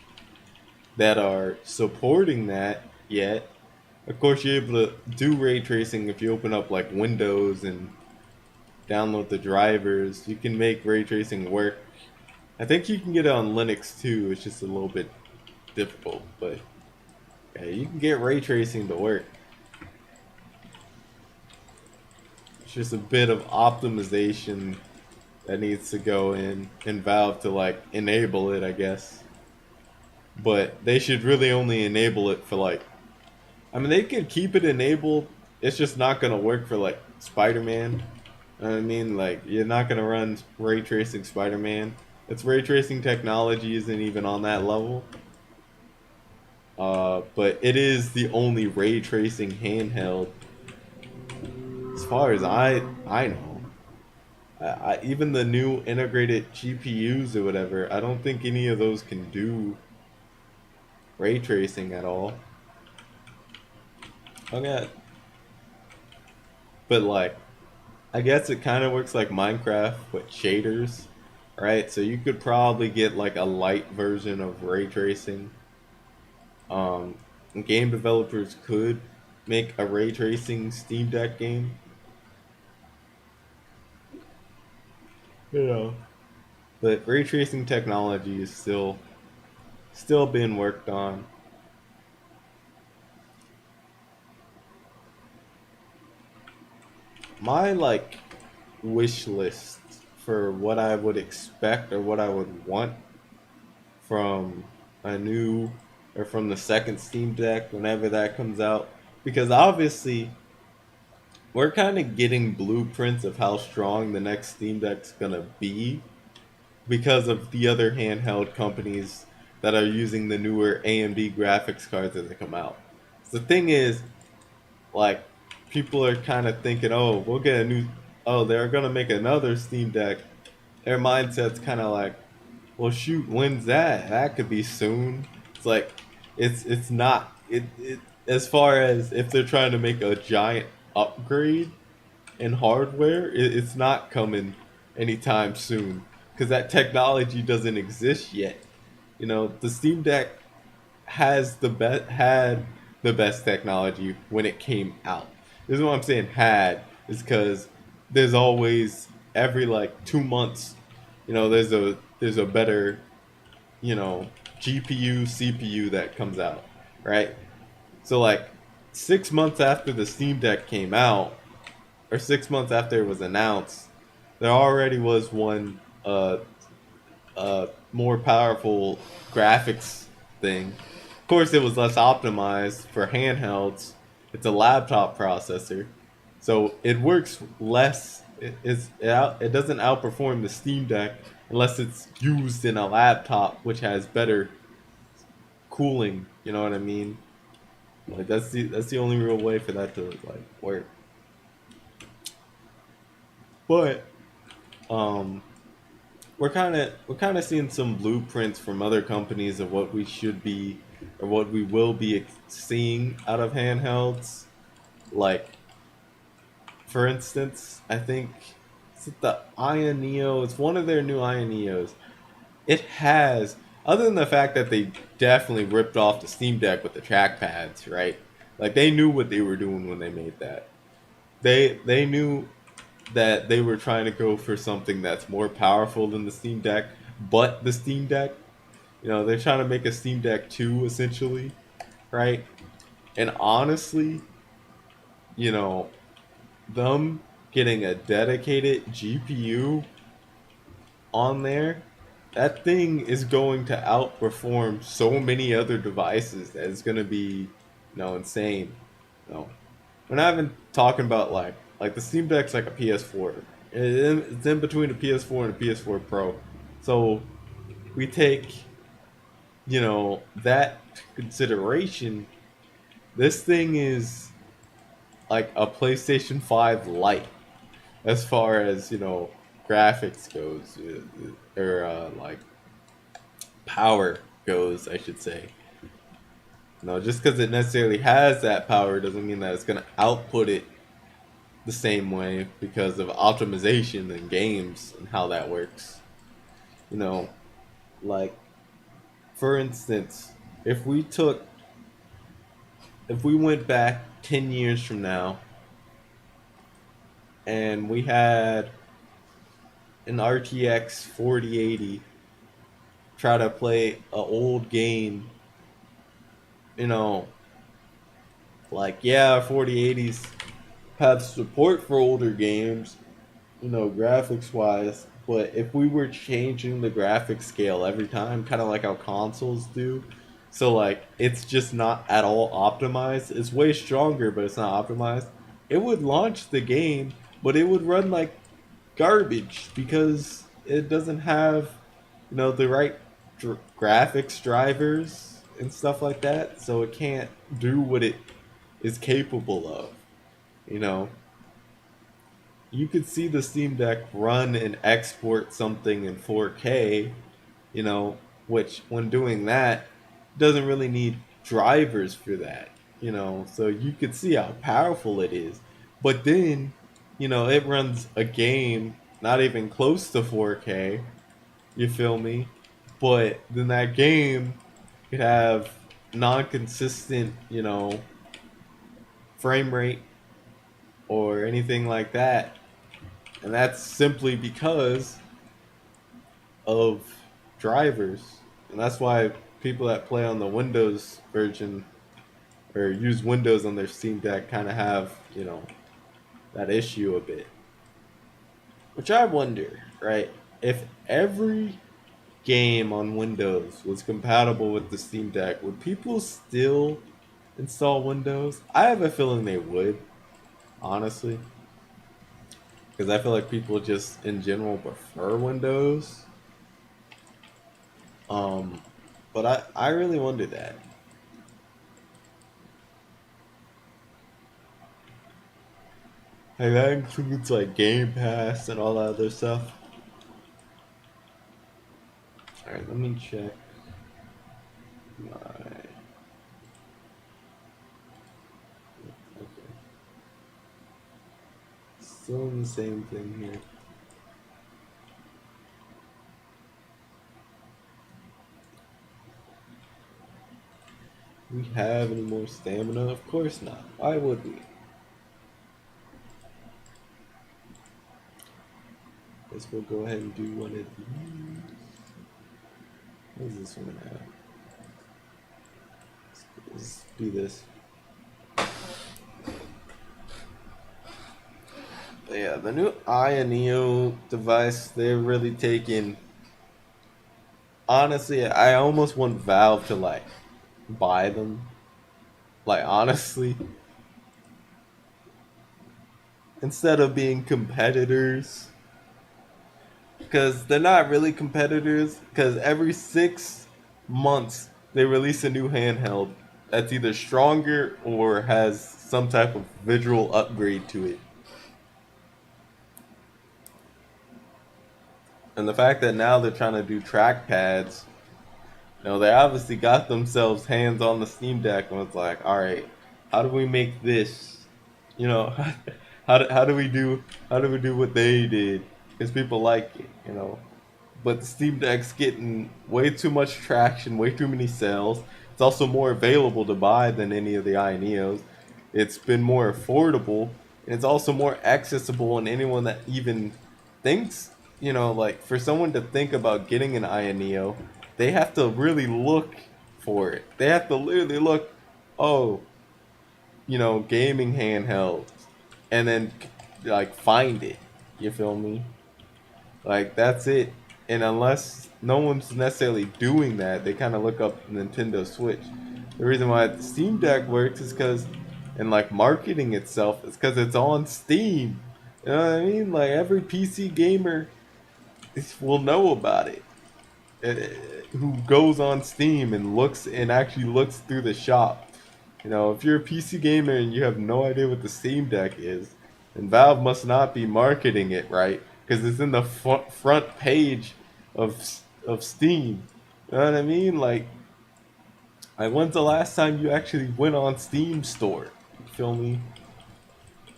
that are supporting that yet. Of course, you're able to do ray tracing if you open up like Windows and download the drivers. You can make ray tracing work. I think you can get it on Linux too. It's just a little bit difficult, but yeah, you can get ray tracing to work. It's just a bit of optimization that needs to go in Valve to like enable it, I guess. But they should really only enable it for like, I mean, they can keep it enabled. It's just not gonna work for like Spider-Man. You know what I mean? Like, you're not gonna run ray tracing Spider-Man. Its ray tracing technology isn't even on that level. But it is the only ray tracing handheld, as far as I know. Even the new integrated GPUs or whatever, I don't think any of those can do ray tracing at all. Okay, but like, I guess it kind of works like Minecraft with shaders, right? So you could probably get like a light version of ray tracing. Um, Game developers could make a ray tracing Steam Deck game. You know, but ray tracing technology is still being worked on. My like wish list for what I would expect or what I would want from a new or from the second Steam Deck whenever that comes out, because obviously we're kind of getting blueprints of how strong the next Steam Deck's gonna be because of the other handheld companies that are using the newer AMD graphics cards as they come out. So the thing is, like, people are kind of thinking, oh, we'll get a new, oh, they're gonna make another Steam Deck. Their mindset's kind of like, well, shoot, when's that? That could be soon. It's like, it's not it as far as if they're trying to make a giant upgrade in hardware, it's not coming anytime soon because that technology doesn't exist yet. The Steam Deck has had the best technology when it came out. This is what I'm saying had is because there's always every like 2 months, there's a better, you know, GPU, CPU that comes out, right? So like 6 months after the Steam Deck came out, or 6 months after it was announced, there already was one more powerful graphics thing. Of course, it was less optimized for handhelds. It's a laptop processor, so it works less. It doesn't outperform the Steam Deck unless it's used in a laptop, which has better cooling. You know what I mean? Like that's the only real way for that to like work. But um, we're kind of seeing some blueprints from other companies of what we should be or what we will be seeing out of handhelds. Like for instance, I think is it the Ion Neo? It's one of their new Ion Neos. It has, other than the fact that they definitely ripped off the Steam Deck with the trackpads, right? Like they knew what they were doing when they made that. They knew that they were trying to go for something that's more powerful than the Steam Deck, but the Steam Deck. They're trying to make a Steam Deck 2 essentially, right? And honestly, you know, them getting a dedicated GPU on there, that thing is going to outperform so many other devices that it's going to be, insane. No, we're not even talking about like the Steam Deck's like a PS4. It's in between a PS4 and a PS4 Pro. So we take, that consideration. This thing is like a PlayStation 5 Lite as far as, graphics goes, or like power goes, I should say. No, just because it necessarily has that power doesn't mean that it's going to output it the same way because of optimization in games and how that works. You know, like for instance, if we took if we went back 10 years from now and we had an RTX 4080 try to play a old game, you know, like yeah, 4080s have support for older games, graphics wise. But if we were changing the graphics scale every time, kind of like how consoles do, so like it's just not at all optimized. It's way stronger, but it's not optimized. It would launch the game, but it would run like garbage because it doesn't have, the right graphics drivers and stuff like that. So it can't do what it is capable of. You know, you could see the Steam Deck run and export something in 4K, you know, which when doing that doesn't really need drivers for that, so you could see how powerful it is. But then, it runs a game not even close to 4K, you feel me? But then that game could have non-consistent, frame rate or anything like that. And that's simply because of drivers. And that's why people that play on the Windows version or use Windows on their Steam Deck kind of have, that issue a bit. Which I wonder, right? If every game on Windows was compatible with the Steam Deck, would people still install Windows? I have a feeling they would, honestly. Because I feel like people just in general prefer Windows. Um, but I really wonder that. Like that includes like Game Pass and all that other stuff. Alright, let me check my. Okay. Still in the same thing here. we have any more stamina? Of course not. Why would we? Guess we'll go ahead and do one of these. What does this one have? Let's do this. But yeah, the new Aya Neo device, they're really taking. Honestly, I almost want Valve to like buy them. Like honestly, instead of being competitors, because they're not really competitors. Because every 6 months they release a new handheld that's either stronger or has some type of visual upgrade to it. And the fact that now they're trying to do trackpads, they obviously got themselves hands on the Steam Deck and was like, all right, how do we make this? You know, how do we do what they did? Because people like it. But the Steam Deck's getting way too much traction, way too many sales. It's also more available to buy than any of the iNeos. It's been more affordable, and it's also more accessible. And anyone that even thinks, like for someone to think about getting an iNeo, they have to really look for it. They have to literally look, oh, gaming handheld, and then like find it. You feel me? Like that's it. And unless no one's necessarily doing that, they kind of look up Nintendo Switch. The reason why the Steam Deck works is because, and like marketing itself, is because it's on Steam. You know what I mean? Like every PC gamer will know about it. Who goes on Steam and actually looks through the shop. If you're a PC gamer and you have no idea what the Steam Deck is, then Valve must not be marketing it right because it's in the front page of Steam. You know what I mean? Like when's the last time you actually went on Steam store? You feel me?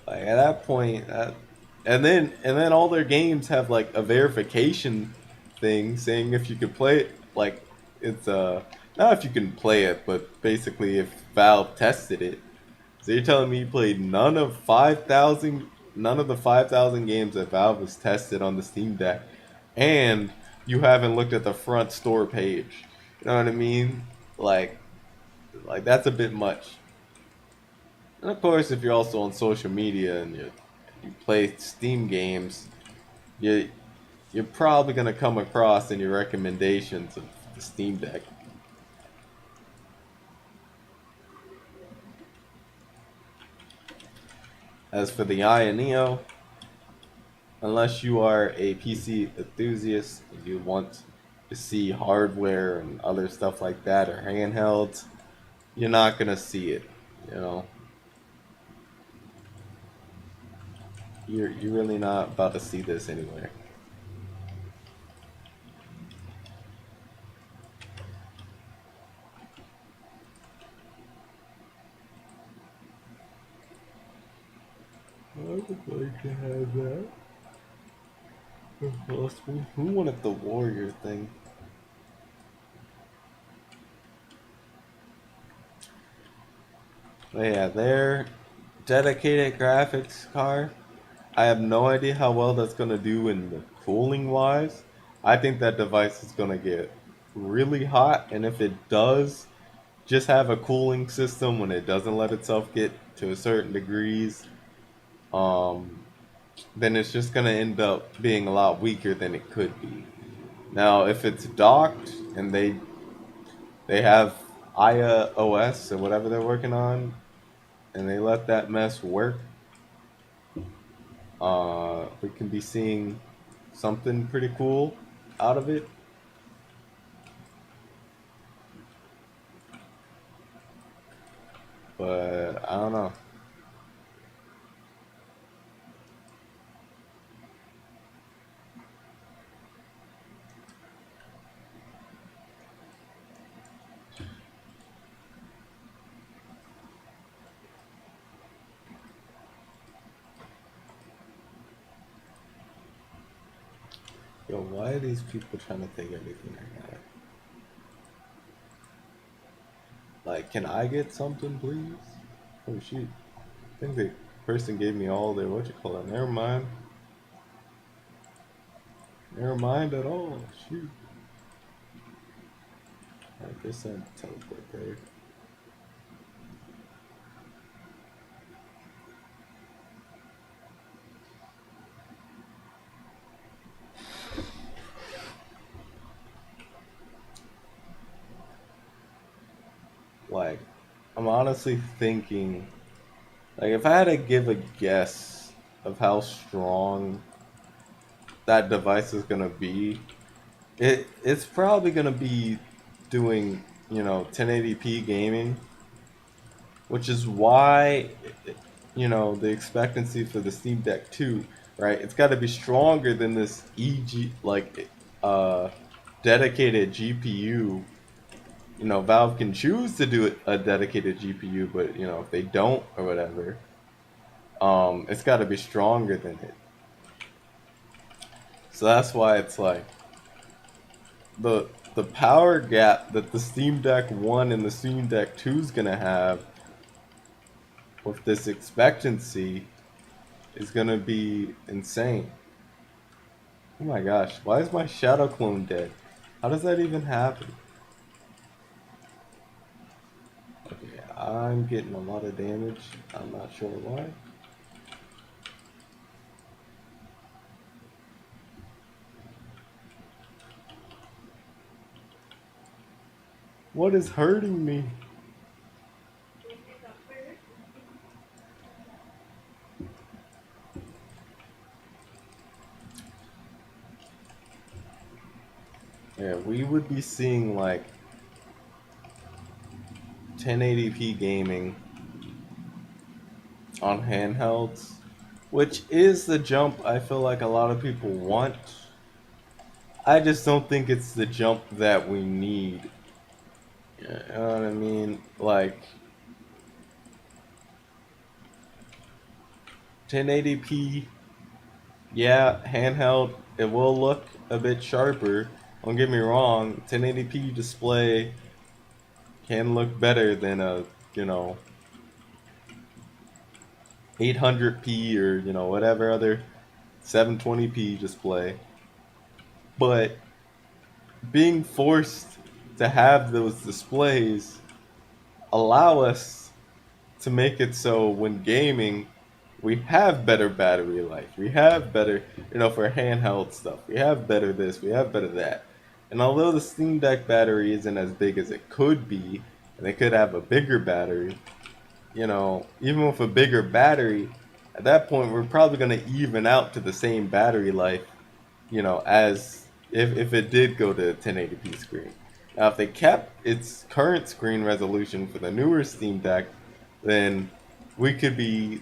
Like at that point, and then all their games have like a verification thing saying if you could play it, like it's not if you can play it, but basically if Valve tested it. So you're telling me you played none of the 5,000 games that Valve has tested on the Steam Deck, and you haven't looked at the front store page. You know what I mean? Like that's a bit much. And of course, if you're also on social media and you play Steam games, you you're probably gonna come across in your recommendations of the Steam Deck. As for the Aya Neo, unless you are a PC enthusiast and you want to see hardware and other stuff like that or handhelds, you're not gonna see it. You know, you're really not about to see this anywhere. I would like to have that. Who wanted the warrior thing? But yeah, their dedicated graphics card. I have no idea how well that's gonna do in the cooling wise. I think that device is gonna get really hot, and if it does, just have a cooling system when it doesn't let itself get to a certain degrees. Um, then it's just gonna end up being a lot weaker than it could be. Now, if it's docked and they have Aya OS or whatever they're working on, and they let that mess work, we can be seeing something pretty cool out of it. But I don't know. Yo, why are these people trying to take everything I got? Like, can I get something, please? Oh shoot! I think the person gave me all their what you call it. Never mind. Never mind at all. Shoot. I guess I teleport there. Like, I'm honestly thinking, like, if I had to give a guess of how strong that device is gonna be, it's probably gonna be doing 1080p gaming, which is why the expectancy for the Steam Deck 2, right? It's got to be stronger than this EG uh dedicated GPU. Valve can choose to do a dedicated GPU, but if they don't or whatever, it's got to be stronger than it. So that's why it's like the power gap that the Steam Deck 1 and the Steam Deck 2 is gonna have with this expectancy is gonna be insane. Oh my gosh, why is my shadow clone dead? How does that even happen? Okay, I'm getting a lot of damage. I'm not sure why. What is hurting me? Yeah, we would be seeing like 1080p gaming on handhelds, which is the jump I feel like a lot of people want. I just don't think it's the jump that we need. You know what I mean? Like 1080p, yeah, handheld, it will look a bit sharper. Don't get me wrong, 1080p display can look better than a, you know, 800p or, whatever other 720p display. But being forced to have those displays allow us to make it so when gaming we have better battery life, we have better for handheld stuff, we have better this, we have better that. And although the Steam Deck battery isn't as big as it could be, and they could have a bigger battery, even with a bigger battery, at that point we're probably going to even out to the same battery life, as if it did go to 1080p screen. Now, if they kept its current screen resolution for the newer Steam Deck, then we could be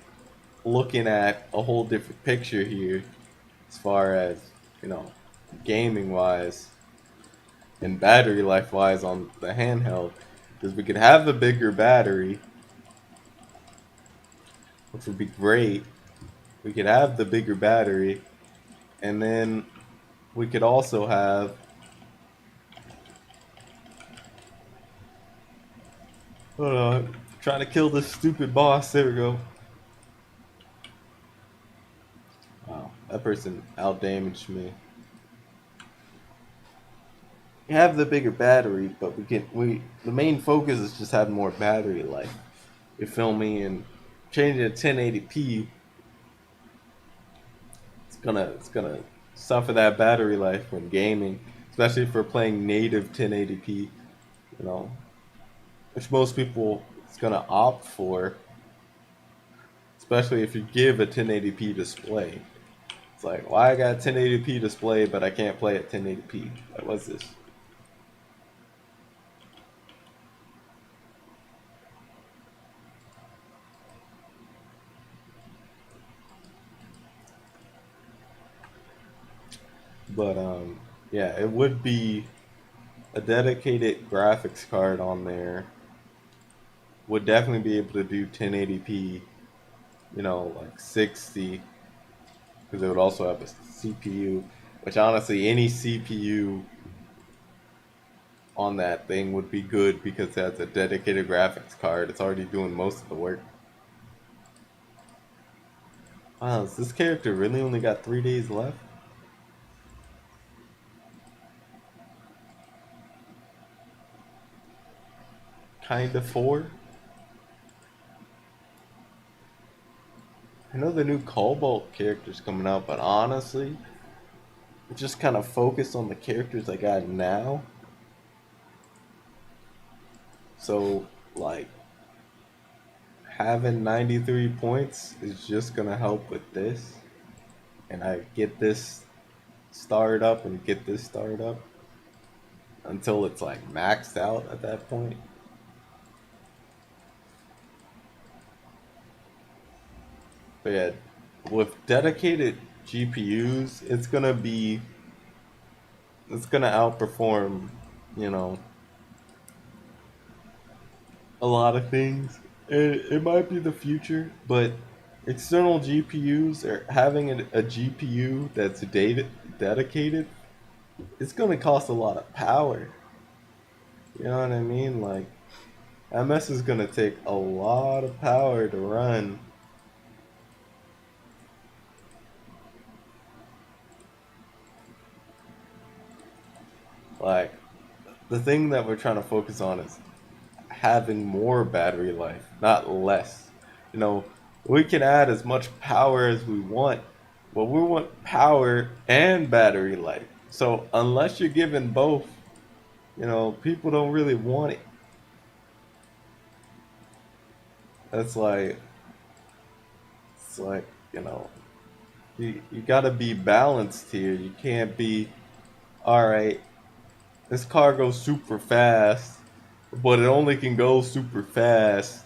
looking at a whole different picture here as far as, you know, gaming wise and battery life wise on the handheld. Because we could have a bigger battery, which would be great. We could have the bigger battery, and then we could also have hold on, trying to kill this stupid boss. There we go. Wow, that person outdamaged me. We have the bigger battery, but the main focus is just having more battery life. You feel me? And changing to 1080p, it's gonna suffer that battery life when gaming, especially if we're playing native 1080p. You know, which most people is gonna opt for, especially if you give a 1080p display. It's like, why I got a 1080p display, but I can't play at 1080p? Like, what's this? But yeah, it would be a dedicated graphics card on there. Would definitely be able to do 1080p, like 60, because it would also have a CPU. Which honestly, any CPU on that thing would be good because it has a dedicated graphics card. It's already doing most of the work. Wow, has this character really only got 3 days left? Kinda 4? I know the new Cobalt character's coming out, but honestly, just kind of focus on the characters I got now. So, like, having 93 points is just gonna help with this. And I get this started up and get this started up until it's like maxed out at that point. But yeah, with dedicated GPUs, it's gonna outperform, you know, a lot of things. It might be the future, but external GPUs or having a GPU that's dedicated, it's gonna cost a lot of power. You know what I mean? Like MS is gonna take a lot of power to run. Like the thing that we're trying to focus on is having more battery life, not less. You know, we can add as much power as we want, but we want power and battery life. So unless you're given both, you know, people don't really want it. That's like, it's like, you know, you gotta be balanced here. You can't be, all right, this car goes super fast, but it only can go super fast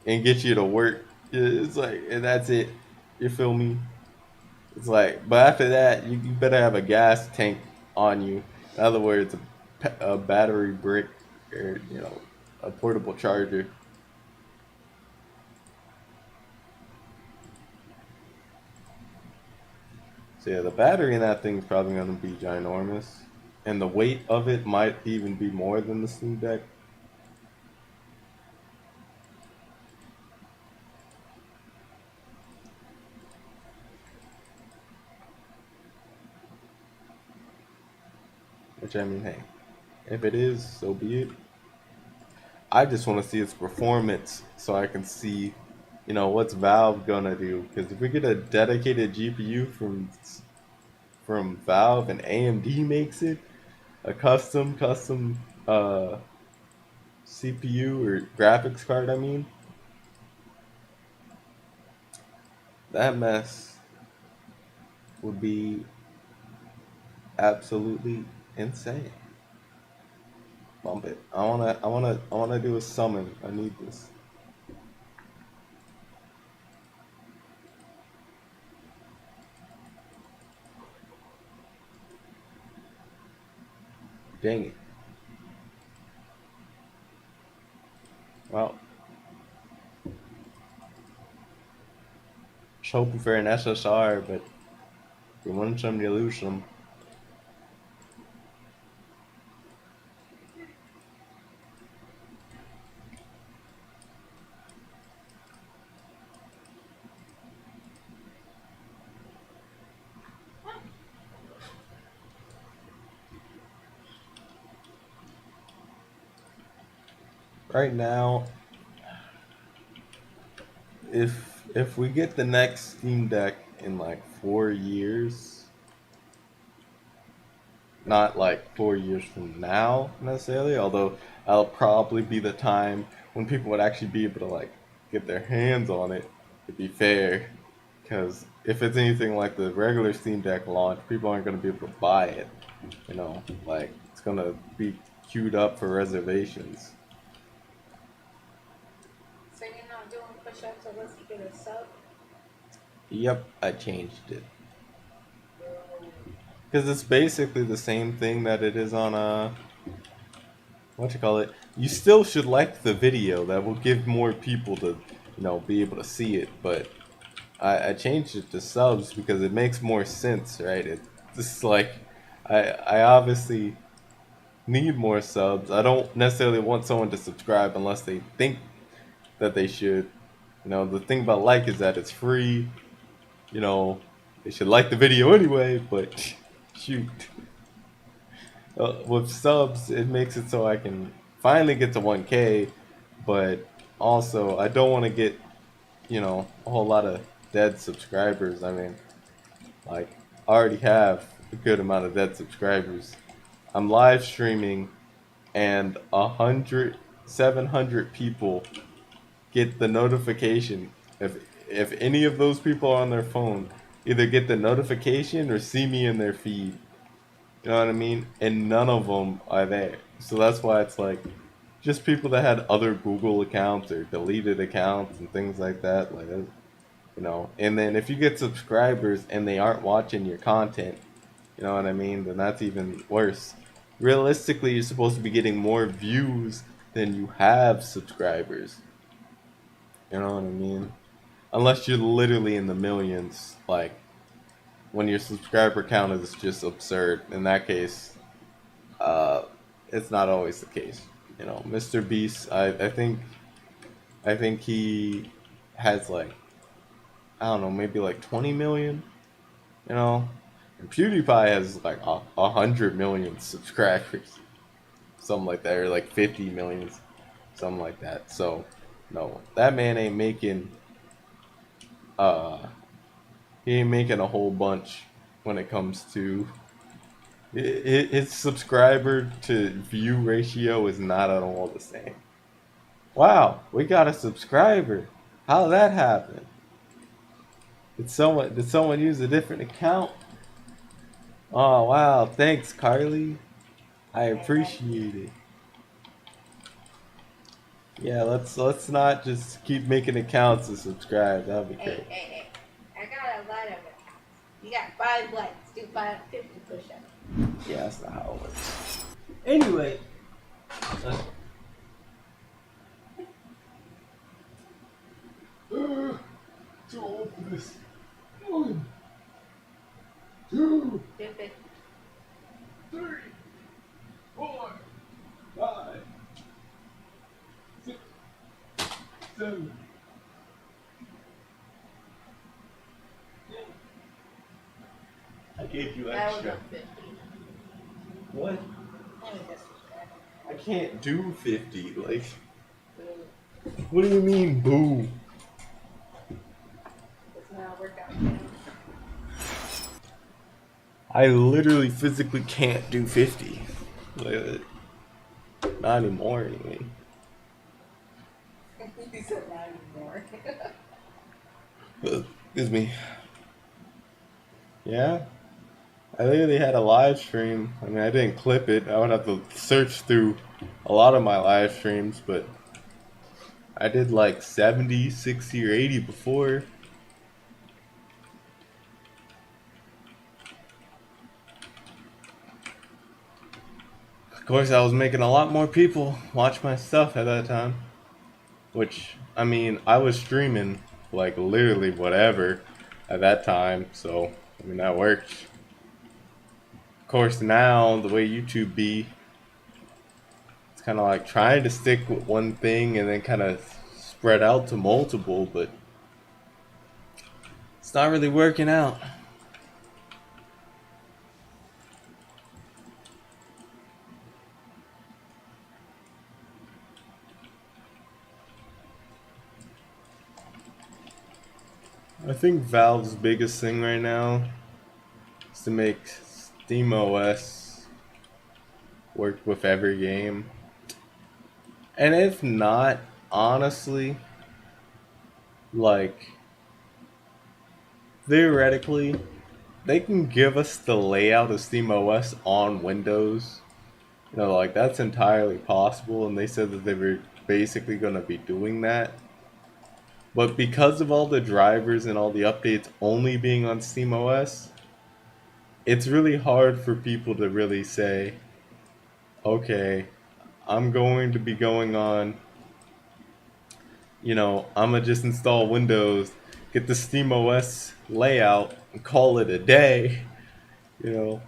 and get you to work. It's like, and that's it. You feel me? It's like, but after that, you better have a gas tank on you. In other words, a battery brick or, you know, a portable charger. So yeah, the battery in that thing is probably going to be ginormous. And the weight of it might even be more than the Steam Deck. Which, I mean, hey, if it is, so be it. I just want to see its performance so I can see, you know, what's Valve gonna do. Because if we get a dedicated GPU from Valve and AMD makes it, a custom CPU or graphics card, I mean, that mess would be absolutely insane. Bump it. I wanna do a summon. I need this. Dang it. Well, just hoping for an SSR, but if you win some, you lose some. Right now, if we get the next Steam Deck in like 4 years, not like 4 years from now necessarily, although that'll probably be the time when people would actually be able to like get their hands on it, to be fair. Because if it's anything like the regular Steam Deck launch, people aren't going to be able to buy it. You know, like it's going to be queued up for reservations. So you're not doing push-ups unless you get a sub? Yep, I changed it. Because it's basically the same thing that it is on what you call it. You still should like the video. That will give more people to, you know, be able to see it. But I changed it to subs because it makes more sense, right? It's just like I obviously need more subs. I don't necessarily want someone to subscribe unless they think that they should. You know, the thing about like is that it's free. You know, they should like the video anyway, but shoot. With subs, it makes it so I can finally get to 1K, but also I don't want to get, you know, a whole lot of dead subscribers. I mean, like, I already have a good amount of dead subscribers. I'm live streaming, and 700 people get the notification. If any of those people on their phone either get the notification or see me in their feed, you know what I mean? And none of them are there. So that's why it's like just people that had other Google accounts or deleted accounts and things like that. Like, you know. And then if you get subscribers and they aren't watching your content, you know what I mean? Then that's even worse. Realistically, you're supposed to be getting more views than you have subscribers. You know what I mean? Unless you're literally in the millions, like when your subscriber count is just absurd. In that case, uh, it's not always the case. You know, Mr. Beast, I think he has like, I don't know, maybe like 20 million. You know, and PewDiePie has like 100 million subscribers, something like that, or like 50 millions, something like that. So, no, that man ain't making uh he ain't making a whole bunch when it comes to his subscriber to view ratio is not at all the same. Wow, we got a subscriber. How did that happen? Did someone use a different account? Oh wow, thanks Carly. I appreciate it. Yeah, let's not just keep making accounts to subscribe. That'd be great. Hey. I got a lot of accounts. You got 5 likes. Do 550 push-ups. Yeah, that's not how it works. Anyway, Too old for this. 1, 2, 250. 3, 4, 5, 6, 7. I gave you That was extra. a 50. What? Let me just subscribe. I can't do 50. Like, Boo. what do you mean, boo? It's not a workout channel. I literally physically can't do 50. Like, not anymore, anyway. You said not anymore. Excuse me. Yeah? I literally had a live stream. I mean, I didn't clip it. I would have to search through a lot of my live streams, but I did like 70, 60, or 80 before. Of course, I was making a lot more people watch my stuff at that time. Which, I mean, I was streaming like literally whatever at that time, so I mean, that worked. Of course, now the way YouTube be, it's kind of like trying to stick with one thing and then kind of spread out to multiple, but it's not really working out. I think Valve's biggest thing right now is to make SteamOS work with every game. And if not, honestly, like, theoretically, they can give us the layout of SteamOS on Windows. You know, like, that's entirely possible, and they said that they were basically going to be doing that. But because of all the drivers and all the updates only being on SteamOS, it's really hard for people to really say, okay, I'm going to be going on, you know, I'm going to just install Windows, get the SteamOS layout, and call it a day, you know.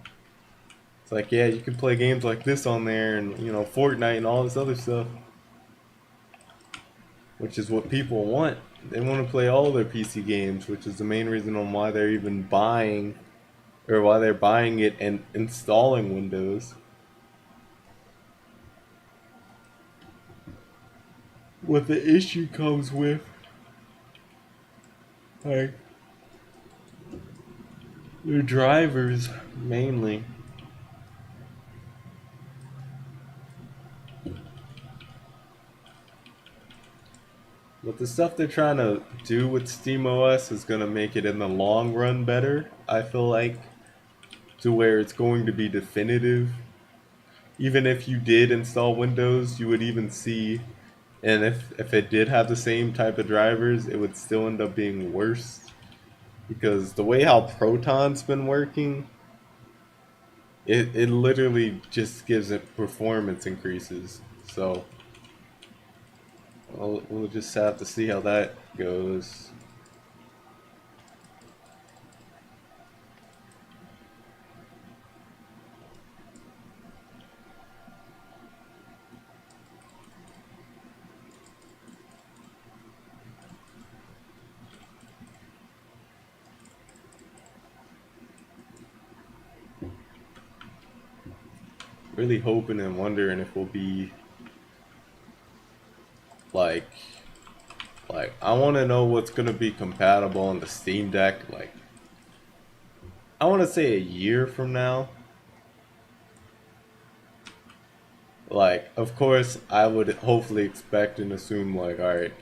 It's like, yeah, you can play games like this on there, and Fortnite and all this other stuff, which is what people want. They want to play all their PC games, which is the main reason on why they're even buying, or why they're buying it and installing Windows. What the issue comes with, like, the drivers mainly. But the stuff they're trying to do with SteamOS is going to make it in the long run better, I feel like, to where it's going to be definitive. Even if you did install Windows, you would even see, and if it did have the same type of drivers, it would still end up being worse. Because the way how Proton's been working, it literally just gives it performance increases. So we'll just have to see how that goes. Really hoping and wondering if we'll be like I want to know what's gonna be compatible on the Steam Deck. Like, I want to say a year from now. Like, of course, I would hopefully expect and assume, like, all right,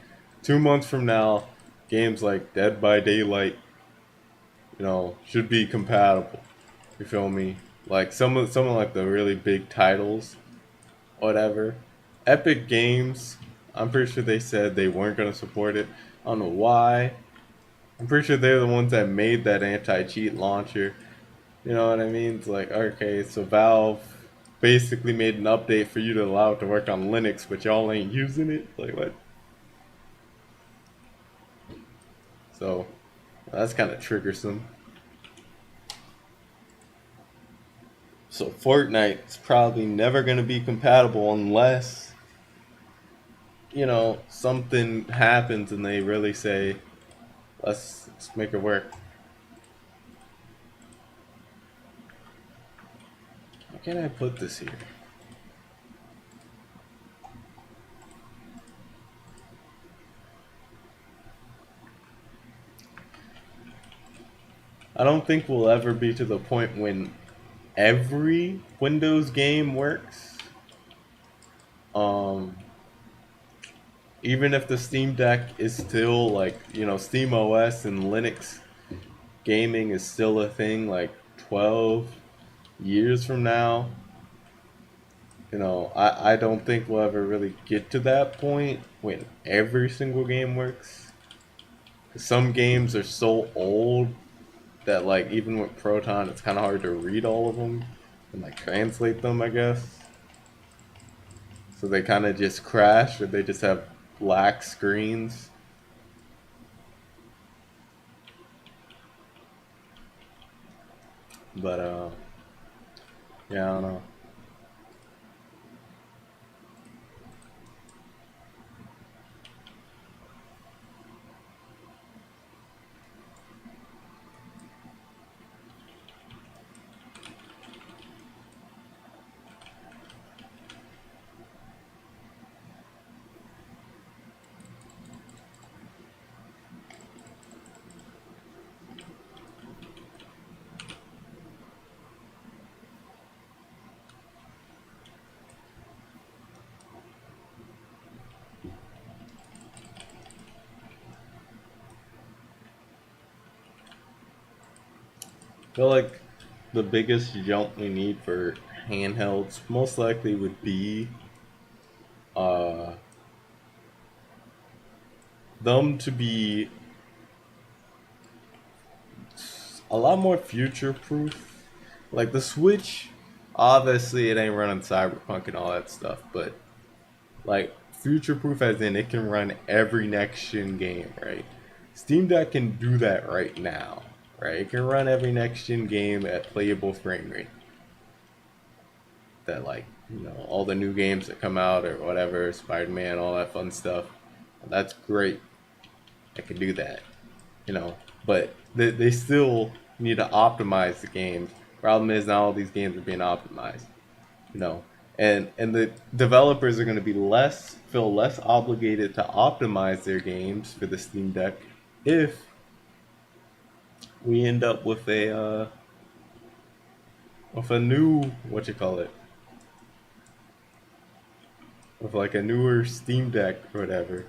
2 months from now, games like Dead by Daylight, should be compatible. You feel me? Like some of like the really big titles, whatever. Epic Games, I'm pretty sure they said they weren't gonna support it. I don't know why. I'm pretty sure they're the ones that made that anti-cheat launcher. You know what I mean? It's like, okay, so Valve basically made an update for you to allow it to work on Linux, but y'all ain't using it? Like, what? So, that's kind of triggersome. So, Fortnite's probably never going to be compatible unless, something happens and they really say, let's make it work. How can I put this here? I don't think we'll ever be to the point when every Windows game works. Even if the Steam Deck is still like, Steam OS and Linux gaming is still a thing like 12 years from now, I don't think we'll ever really get to that point when every single game works. Some games are so old that, like, even with Proton, it's kind of hard to read all of them and like translate them, I guess. So they kind of just crash, or they just have black screens. But yeah, I don't know. I feel like the biggest jump we need for handhelds most likely would be uh, them to be a lot more future proof. Like the Switch, obviously it ain't running Cyberpunk and all that stuff, but like future proof as in it can run every next gen game, right? Steam Deck can do that right now, right? It can run every next gen game at playable frame rate. that like all the new games that come out or whatever, Spider-Man, all that fun stuff. That's great. I can do that, but they still need to optimize the games. Problem is, not all these games are being optimized, you know, and the developers are going to be feel less obligated to optimize their games for the Steam Deck if we end up with a new what you call it, with like a newer Steam Deck or whatever.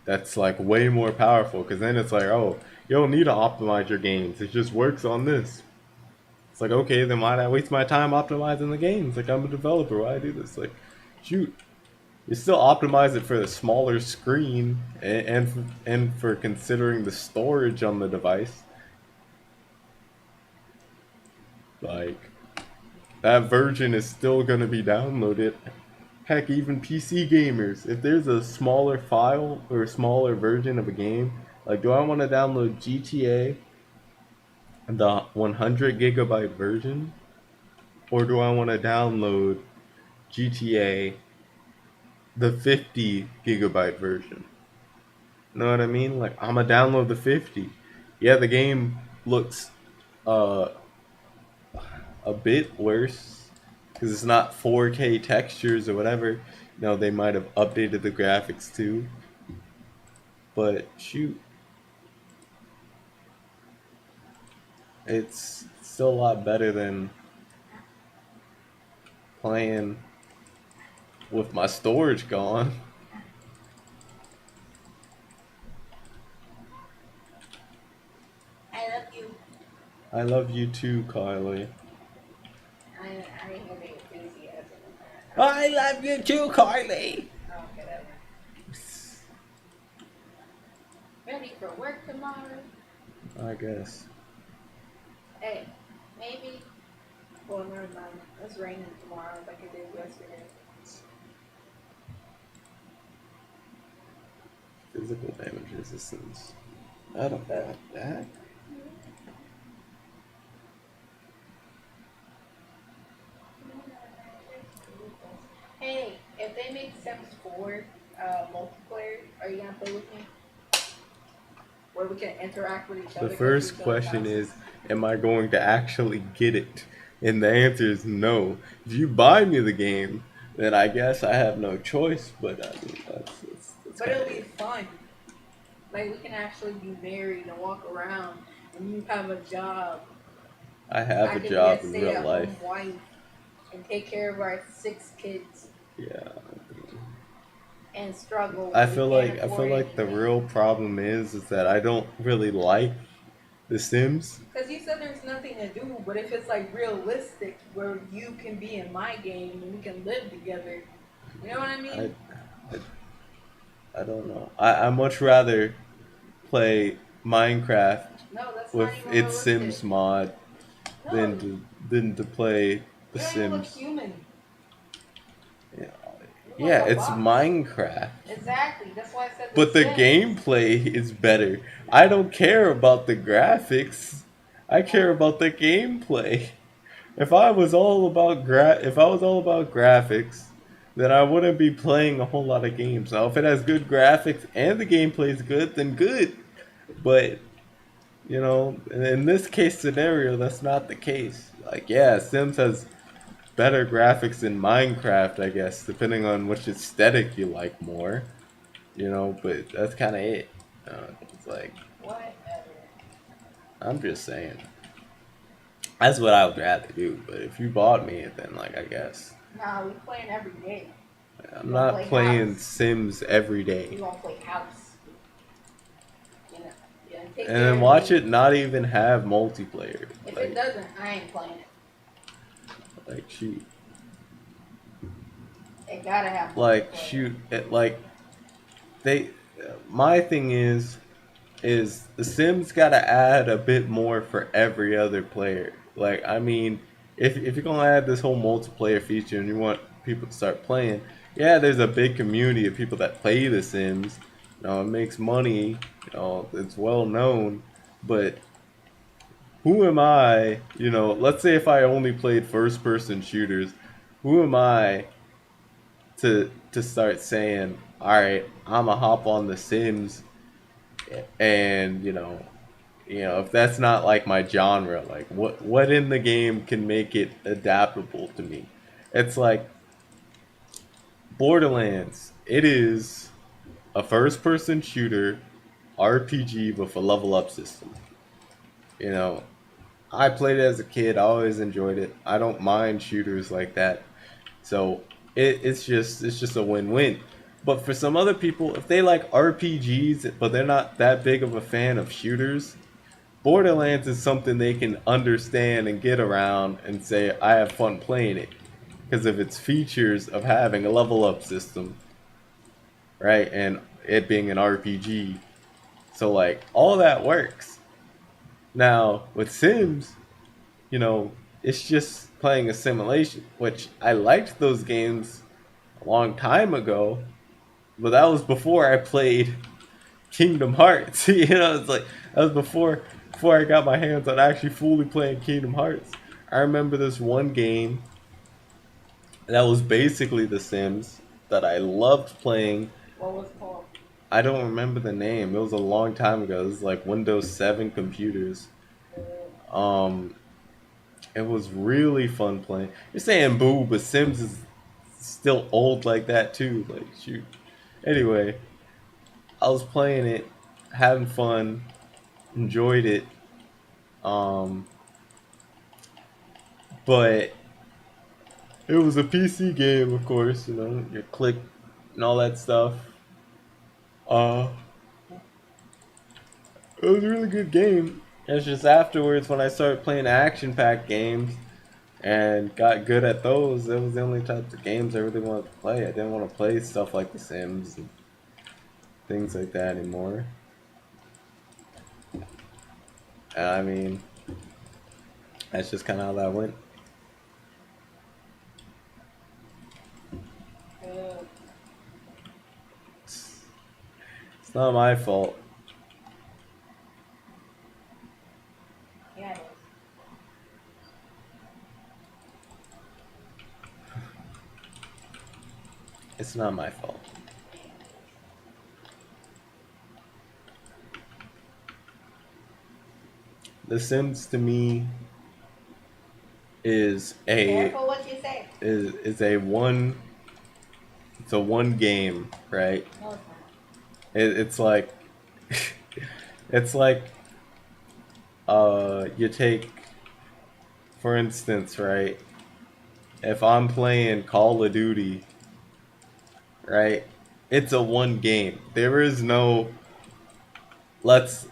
That's like way more powerful because then it's like, oh, you don't need to optimize your games. It just works on this. It's like, okay, then why'd I waste my time optimizing the games? Like, I'm a developer. Why I do this? Like, shoot, you still optimize it for the smaller screen and for considering the storage on the device. Like, that version is still gonna be downloaded. Heck, even PC gamers, if there's a smaller file or a smaller version of a game, like, do I want to download GTA, the 100 gigabyte version, or do I want to download GTA, the 50 gigabyte version? You know what I mean? Like, I'm gonna download the 50. Yeah, the game looks uh a bit worse because it's not 4K textures or whatever. They might have updated the graphics too. But shoot, it's still a lot better than playing with my storage gone. I love you. I love you too, Kylie. I have any enthusiasm. I love you too, Kylie. Oh, whatever. Ready for work tomorrow? I guess. Hey, maybe. Well, never mind. It's raining tomorrow like it did yesterday. Physical damage resistance. Not a bad that. Hey, if they make Sims 4 multiplayer, are you gonna play with me? Where we can interact with each other. The first question is, am I going to actually get it? And the answer is no. If you buy me the game, then I guess I have no choice. But I mean, that's but it'll be fun. Like, we can actually be married and walk around, and you have a job. I have a job in real life. Wife and take care of our 6 kids. Yeah. And struggle. I feel like the real problem is that I don't really like The Sims. Because you said there's nothing to do, but if it's like realistic, where you can be in my game and we can live together, you know what I mean? I don't know. I much rather play Minecraft with its Sims mod than to play The Sims. Look human. Yeah, it's Minecraft. Exactly. That's why I said. But the gameplay is better. I don't care about the graphics. I care about the gameplay. If I was all about graphics, then I wouldn't be playing a whole lot of games. Now, if it has good graphics and the gameplay is good, then good. But in this case scenario, that's not the case. Like, yeah, Sims has better graphics than Minecraft, I guess, depending on which aesthetic you like more. But that's kind of it. It's like, whatever. I'm just saying. That's what I would rather do. But if you bought me it, then I guess. Nah, we playing every day. I'm not playing Sims every day. You gonna play house. And then watch it not even have multiplayer. If it doesn't, I ain't playing it. Like, shoot. It gotta have. Like, shoot. My thing is the Sims gotta add a bit more for every other player. Like, I mean, if you're gonna add this whole multiplayer feature and you want people to start playing, yeah, there's a big community of people that play The Sims. It makes money. It's well known, but who am I? Let's say if I only played first-person shooters, who am I to start saying, all right, I'ma hop on The Sims, and if that's not like my genre, like what in the game can make it adaptable to me? It's like Borderlands. It is a first person shooter RPG with a level up system. You know, I played it as a kid. I always enjoyed it. I don't mind shooters like that. So it's just a win-win. But for some other people, if they like RPGs but they're not that big of a fan of shooters, Borderlands is something they can understand and get around and say, I have fun playing it. Because of its features of having a level up system, right? And it being an RPG. So, like, all that works. Now, with Sims, you know, it's just playing a simulation, which I liked those games a long time ago, but that was before I played Kingdom Hearts. It's like that was before I got my hands on actually fully playing Kingdom Hearts. I remember this one game that was basically The Sims that I loved playing. What was it called? I don't remember the name. It was a long time ago. It was like Windows 7 computers. Um, it was really fun playing. You're saying boo, but Sims is still old like that too. Like shoot. Anyway, I was playing it, having fun, enjoyed it. Um, but it was a PC game, of course. Your click and all that stuff. Uh, it was a really good game. It's just afterwards when I started playing action-packed games and got good at those, that was the only types of games I really wanted to play. I didn't want to play stuff like The Sims and things like that anymore. And I mean, that's just kind of how that went. Uh, It's not my fault. yeah, it is. It's not my fault. The Sims to me is a Careful what you say. is a one. It's a one game, right? No, it's not. It's like it's like you take, for instance, right? If I'm playing Call of Duty, right? It's a one game. There is no let's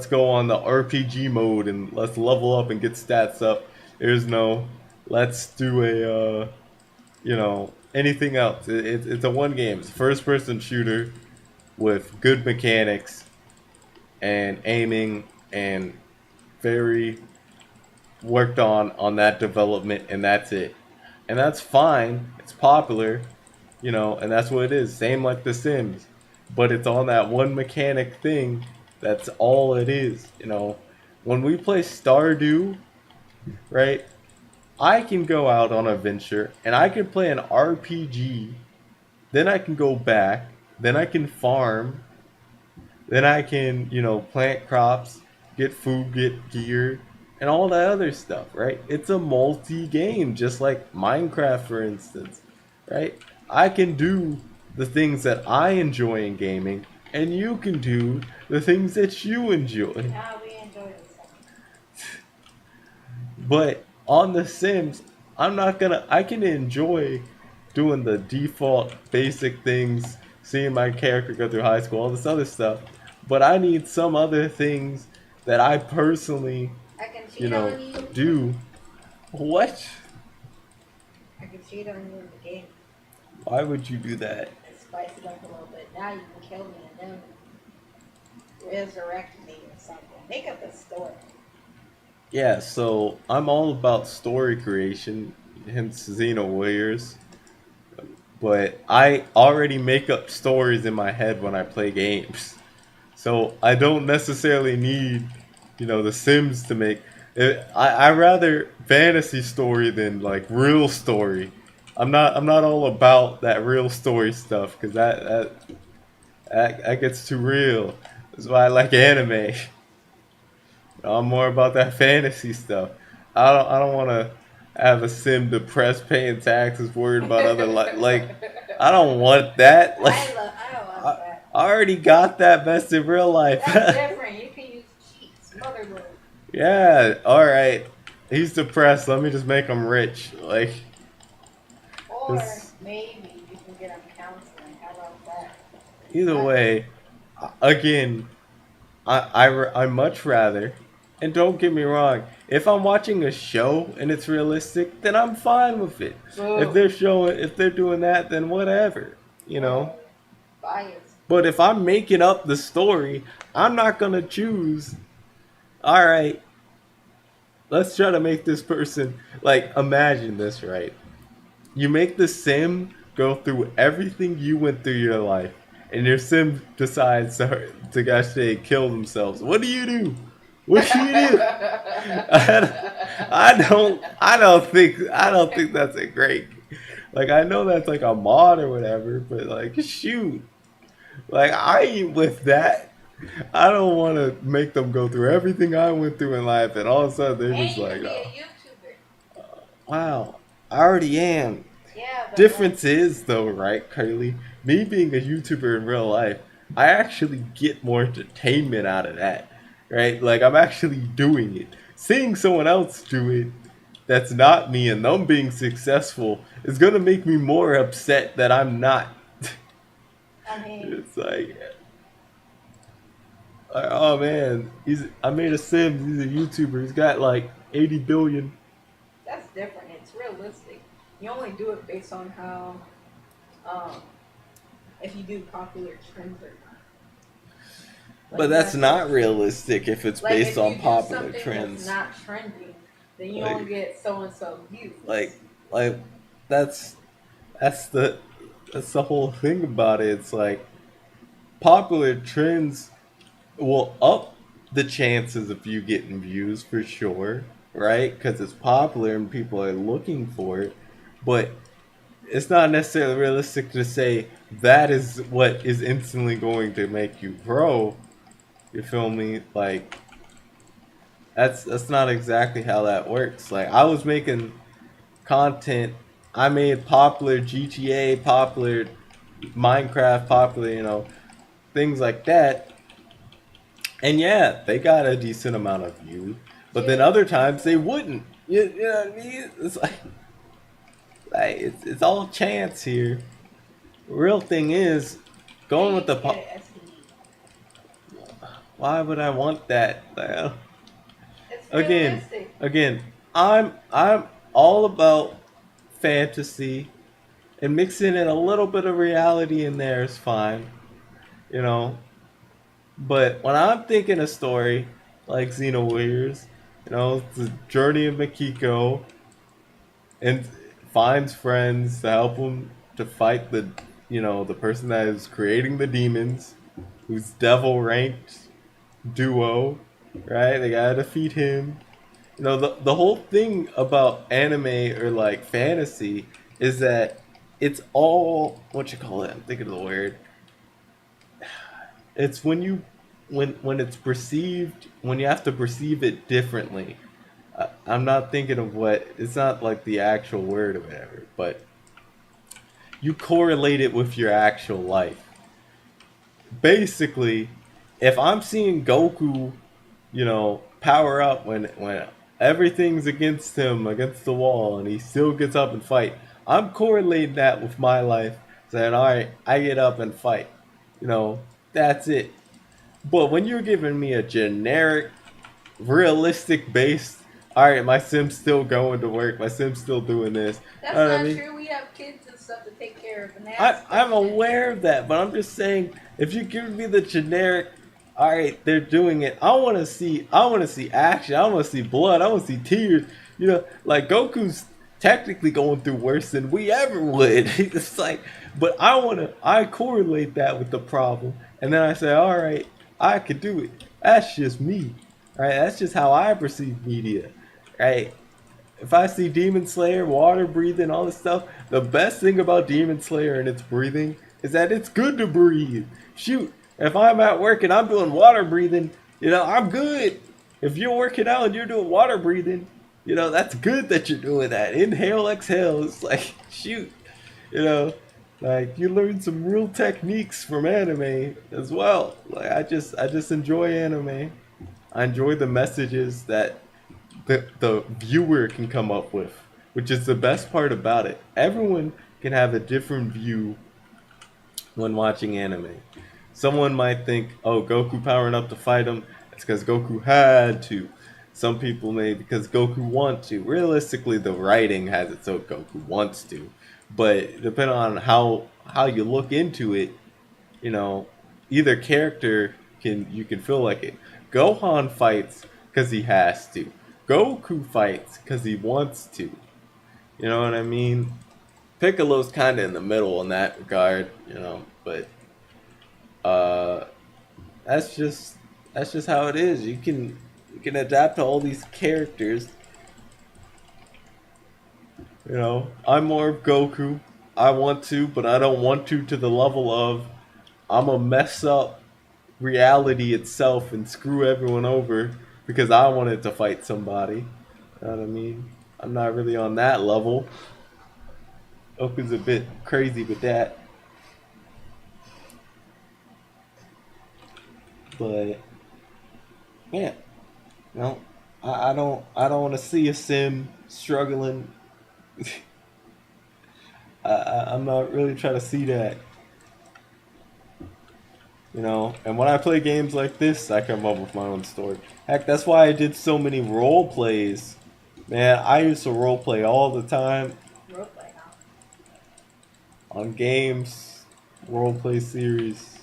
go on the RPG mode and let's level up and get stats up. There's no let's do a anything else. It's a one game. It's a first person shooter with good mechanics and aiming and very worked on that development, and that's it. And that's fine. It's popular, and that's what it is. Same like The Sims, but it's on that one mechanic thing. That's all it is. When we play Stardew, right? I can go out on a venture and I can play an RPG. Then I can go back. Then I can farm. Then I can, plant crops, get food, get gear, and all that other stuff, right? It's a multi game, just like Minecraft, for instance, right? I can do the things that I enjoy in gaming, and you can do the things that you enjoy. Nah, we enjoy this. But on The Sims, I can enjoy doing the default basic things, seeing my character go through high school, all this other stuff. But I need some other things that I personally, I can cheat on you. do. What? I can cheat on you in the game. Why would you do that? And spice it up a little bit. Now you can kill me and then resurrect me or something. Make up a story. Yeah, so I'm all about story creation, hence Xeno Warriors. But I already make up stories in my head when I play games. So I don't necessarily need, The Sims to make. I rather fantasy story than like real story. I'm not all about that real story stuff because that gets too real. That's why I like anime. I'm more about that fantasy stuff. I don't want to have a sim depressed, paying taxes, worried about other like. I don't want that. Like I don't want I, that. I already got that best in real life. That's different. You can use cheats, motherboard. Yeah, all right. He's depressed. Let me just make him rich. Like, Or it's, maybe you can get him counseling. How about that? either I, way, again, I much rather, and don't get me wrong, if I'm watching a show and it's realistic, then I'm fine with it. boo. If they're doing that, then whatever, you know. Bias. But if I'm making up the story, I'm not gonna choose. All right, let's try to make this person like imagine this, right? You make the sim go through everything you went through your life, and your sim decides to actually kill themselves. What do you do? What should you do? I don't think that's a great. Like I know that's like a mod or whatever, but like shoot, like I ain't with that. I don't want to make them go through everything I went through in life, and all of a sudden they're And just you can like, be a oh, YouTuber. wow, I already am. Yeah, but Difference is though, right, Kylie? Me being a YouTuber in real life, I actually get more entertainment out of that, right? Like I'm actually doing it. Seeing someone else do it that's not me and them being successful is gonna make me more upset that I'm not. I mean, It's like, oh man, I made a Sims. He's a YouTuber. He's got like 80 billion. that's different. It's realistic. You only do it based on how, um, if you do popular trends or not. But Like that's that's not it. realistic if it's Like if based you on do popular something that's trends. not trending, then you Like don't get so and so views. like like that's that's the that's the whole thing about it. It's like popular trends will up the chances of you getting views for sure, right? Because it's popular and people are looking for it. But it's not necessarily realistic to say that is what is instantly going to make you grow. You feel me? Like that's not exactly how that works. Like I was making content. I made popular GTA, popular Minecraft, popular, things like that. And yeah, they got a decent amount of views. But then Yeah. other times they wouldn't. You know what I mean? It's like it's all chance here. Real thing is going And you with the can get an STD. why would I want that? It's Again, realistic. again, I'm all about fantasy and mixing in a little bit of reality in there is fine, you know. But when I'm thinking a story like Xeno Warriors, it's the journey of Makiko and finds friends to help him to fight the person that is creating the demons, who's devil ranked duo, right? They gotta defeat him. The whole thing about anime or like fantasy is that it's all what you call it. I'm thinking of the word. It's when it's perceived when you have to perceive it differently. I'm not thinking of what it's not like the actual word or whatever, but you correlate it with your actual life. Basically, if I'm seeing Goku, power up when everything's against him, against the wall, and he still gets up and fight, I'm correlating that with my life, saying, all right, I get up and fight. That's it. But when you're giving me a generic, realistic based, all right, my sim's still going to work, my sim's still doing this. You That's know what I not mean? true. We have kids and stuff to take care of, and they have I'm stuff shit. aware of that, but I'm just saying, if you give me the generic, all right, they're doing it. I want to see action. I want to see blood. I want to see tears. Like Goku's technically going through worse than we ever would. It's like, but I correlate that with the problem, and then I say, all right, I could do it. That's just me, right? That's just how I perceive media, right? if I see Demon Slayer, water breathing, all this stuff, the best thing about Demon Slayer and its breathing is that it's good to breathe. Shoot, if I'm at work and I'm doing water breathing, I'm good. If you're working out and you're doing water breathing, that's good that you're doing that. Inhale, exhale. It's like, shoot, you know, like you learn some real techniques from anime as well. Like I just enjoy anime. I enjoy the messages that the viewer can come up with, which is the best part about it. Everyone can have a different view when watching anime. Someone might think, oh, Goku powering up to fight him, it's because Goku had to. Some people may because Goku wants to. Realistically, the writing has it so Goku wants to. But depending on how you look into it, you know, either character you can feel like it. Gohan fights because he has to. Goku fights because he wants to. You know what I mean? Piccolo's kind of in the middle in that regard, but uh, that's just that's just how it is. You can adapt to all these characters. I'm more of Goku. I want to, but I don't want to the level of I'm gonna mess up reality itself and screw everyone over because I wanted to fight somebody. You know what I mean? I'm not really on that level. Goku's a bit crazy with that, but yeah, no, I don't want to see a sim struggling. I'm not really trying to see that. And when I play games like this, I come up with my own story. Heck, that's why I did so many role plays. Man, I used to role play all the time Roleplay, huh? on games, role play series.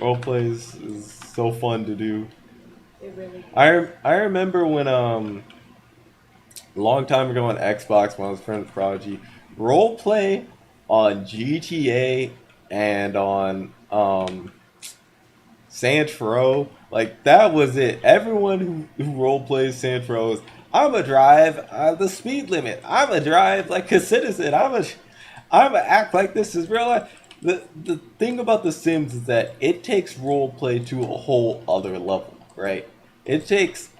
Role plays is so fun to do. It really is. I remember when a long time ago on Xbox when I was friends with Prodigy, role play on GTA and on Saints Row, like that was it. Everyone who role plays Saints Row is I'm a drive the speed limit. I'm a drive like a citizen. I'm a act like this is real life. The thing about The Sims is that it takes role play to a whole other level, right? It takes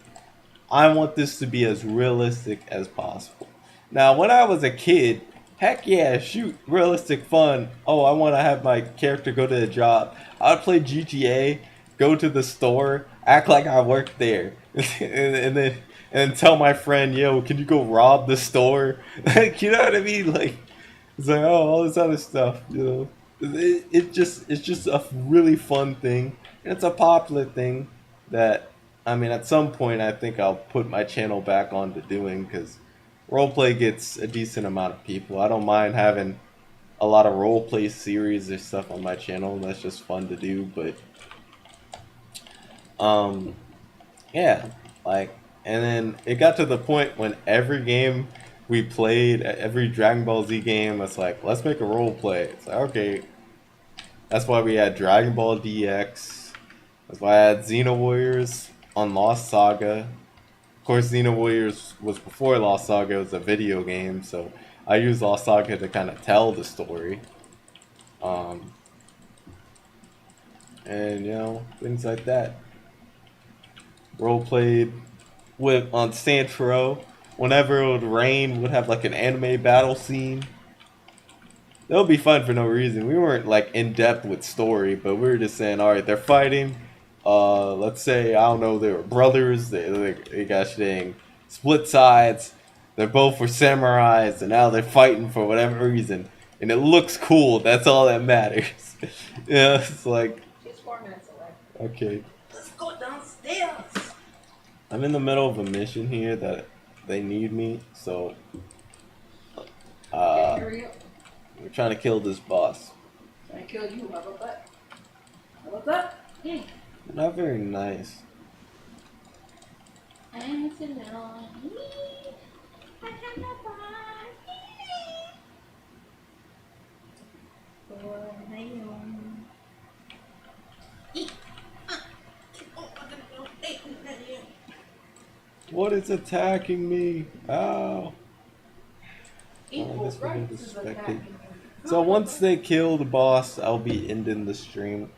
I want this to be as realistic as possible. Now, when I was a kid, heck yeah, shoot, realistic fun. Oh, I want to have my character go to a job. I'd play GTA, go to the store, act like I work there, and then tell my friend, yo, can you go rob the store? Like, you know what I mean? Like, it's like, oh, all this other stuff. It's just a really fun thing. And it's a popular thing that, I mean, at some point, I think I'll put my channel back on to doing because roleplay gets a decent amount of people. I don't mind having a lot of roleplay series or stuff on my channel. That's just fun to do. But, um, yeah, like, and then it got to the point when every game we played, every Dragon Ball Z game, it's like, let's make a role play. It's like, okay, that's why we had Dragon Ball DX. That's why I had Xena Warriors on Lost Saga. Of course, Xena Warriors was before Lost Saga. It was a video game, so I used Lost Saga to kind of tell the story. Um, and things like that. Role played with on Santro. Whenever it would rain, we'd have like an anime battle scene. That would be fun for no reason. We weren't like in depth with story, but we were just saying, all right, they're fighting. Let's say I don't know, they were brothers. They got dang split sides. They're both were samurais, and now they're fighting for whatever reason, and it looks cool. That's all that matters. It's like She's 4 minutes away. okay. Let's go downstairs. I'm in the middle of a mission here that they need me, so Okay, hurry up. we're trying to kill this boss. Can I kill you? How about that? How about that? Not very nice. I'm so lonely. I have nobody. For my own. What is attacking me? Ow. I Equal guess we're going to rights is spectate. attacking him. So once they kill the boss, I'll be ending the stream.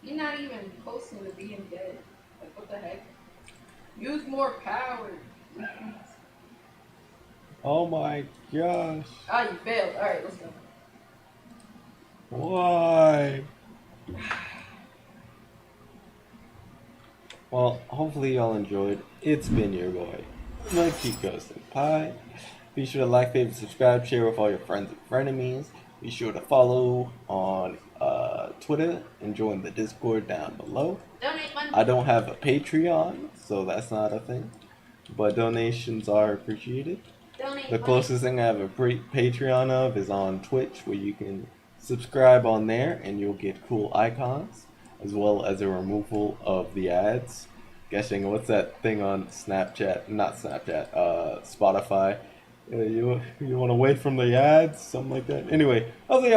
You're not even close to being dead. Like, what the heck? Use more power. Oh my gosh. Ah, you failed. Alright, let's go. Why? Well, hopefully y'all enjoyed. It's been your boy, Makiko Senpai. Be sure to like, favorite, subscribe, share with all your friends and frenemies. Be sure to follow on Twitter and join the Discord down below. Donate money. I don't have a Patreon, so that's not a thing. But donations are appreciated. Donate The money. closest thing I have a Patreon of is on Twitch, where you can subscribe on there and you'll get cool icons, as well as a removal of the ads. Guessing what's that thing on Snapchat? Not Snapchat. Spotify. You want to wait from the ads, something like that. Anyway, I'll see y'all.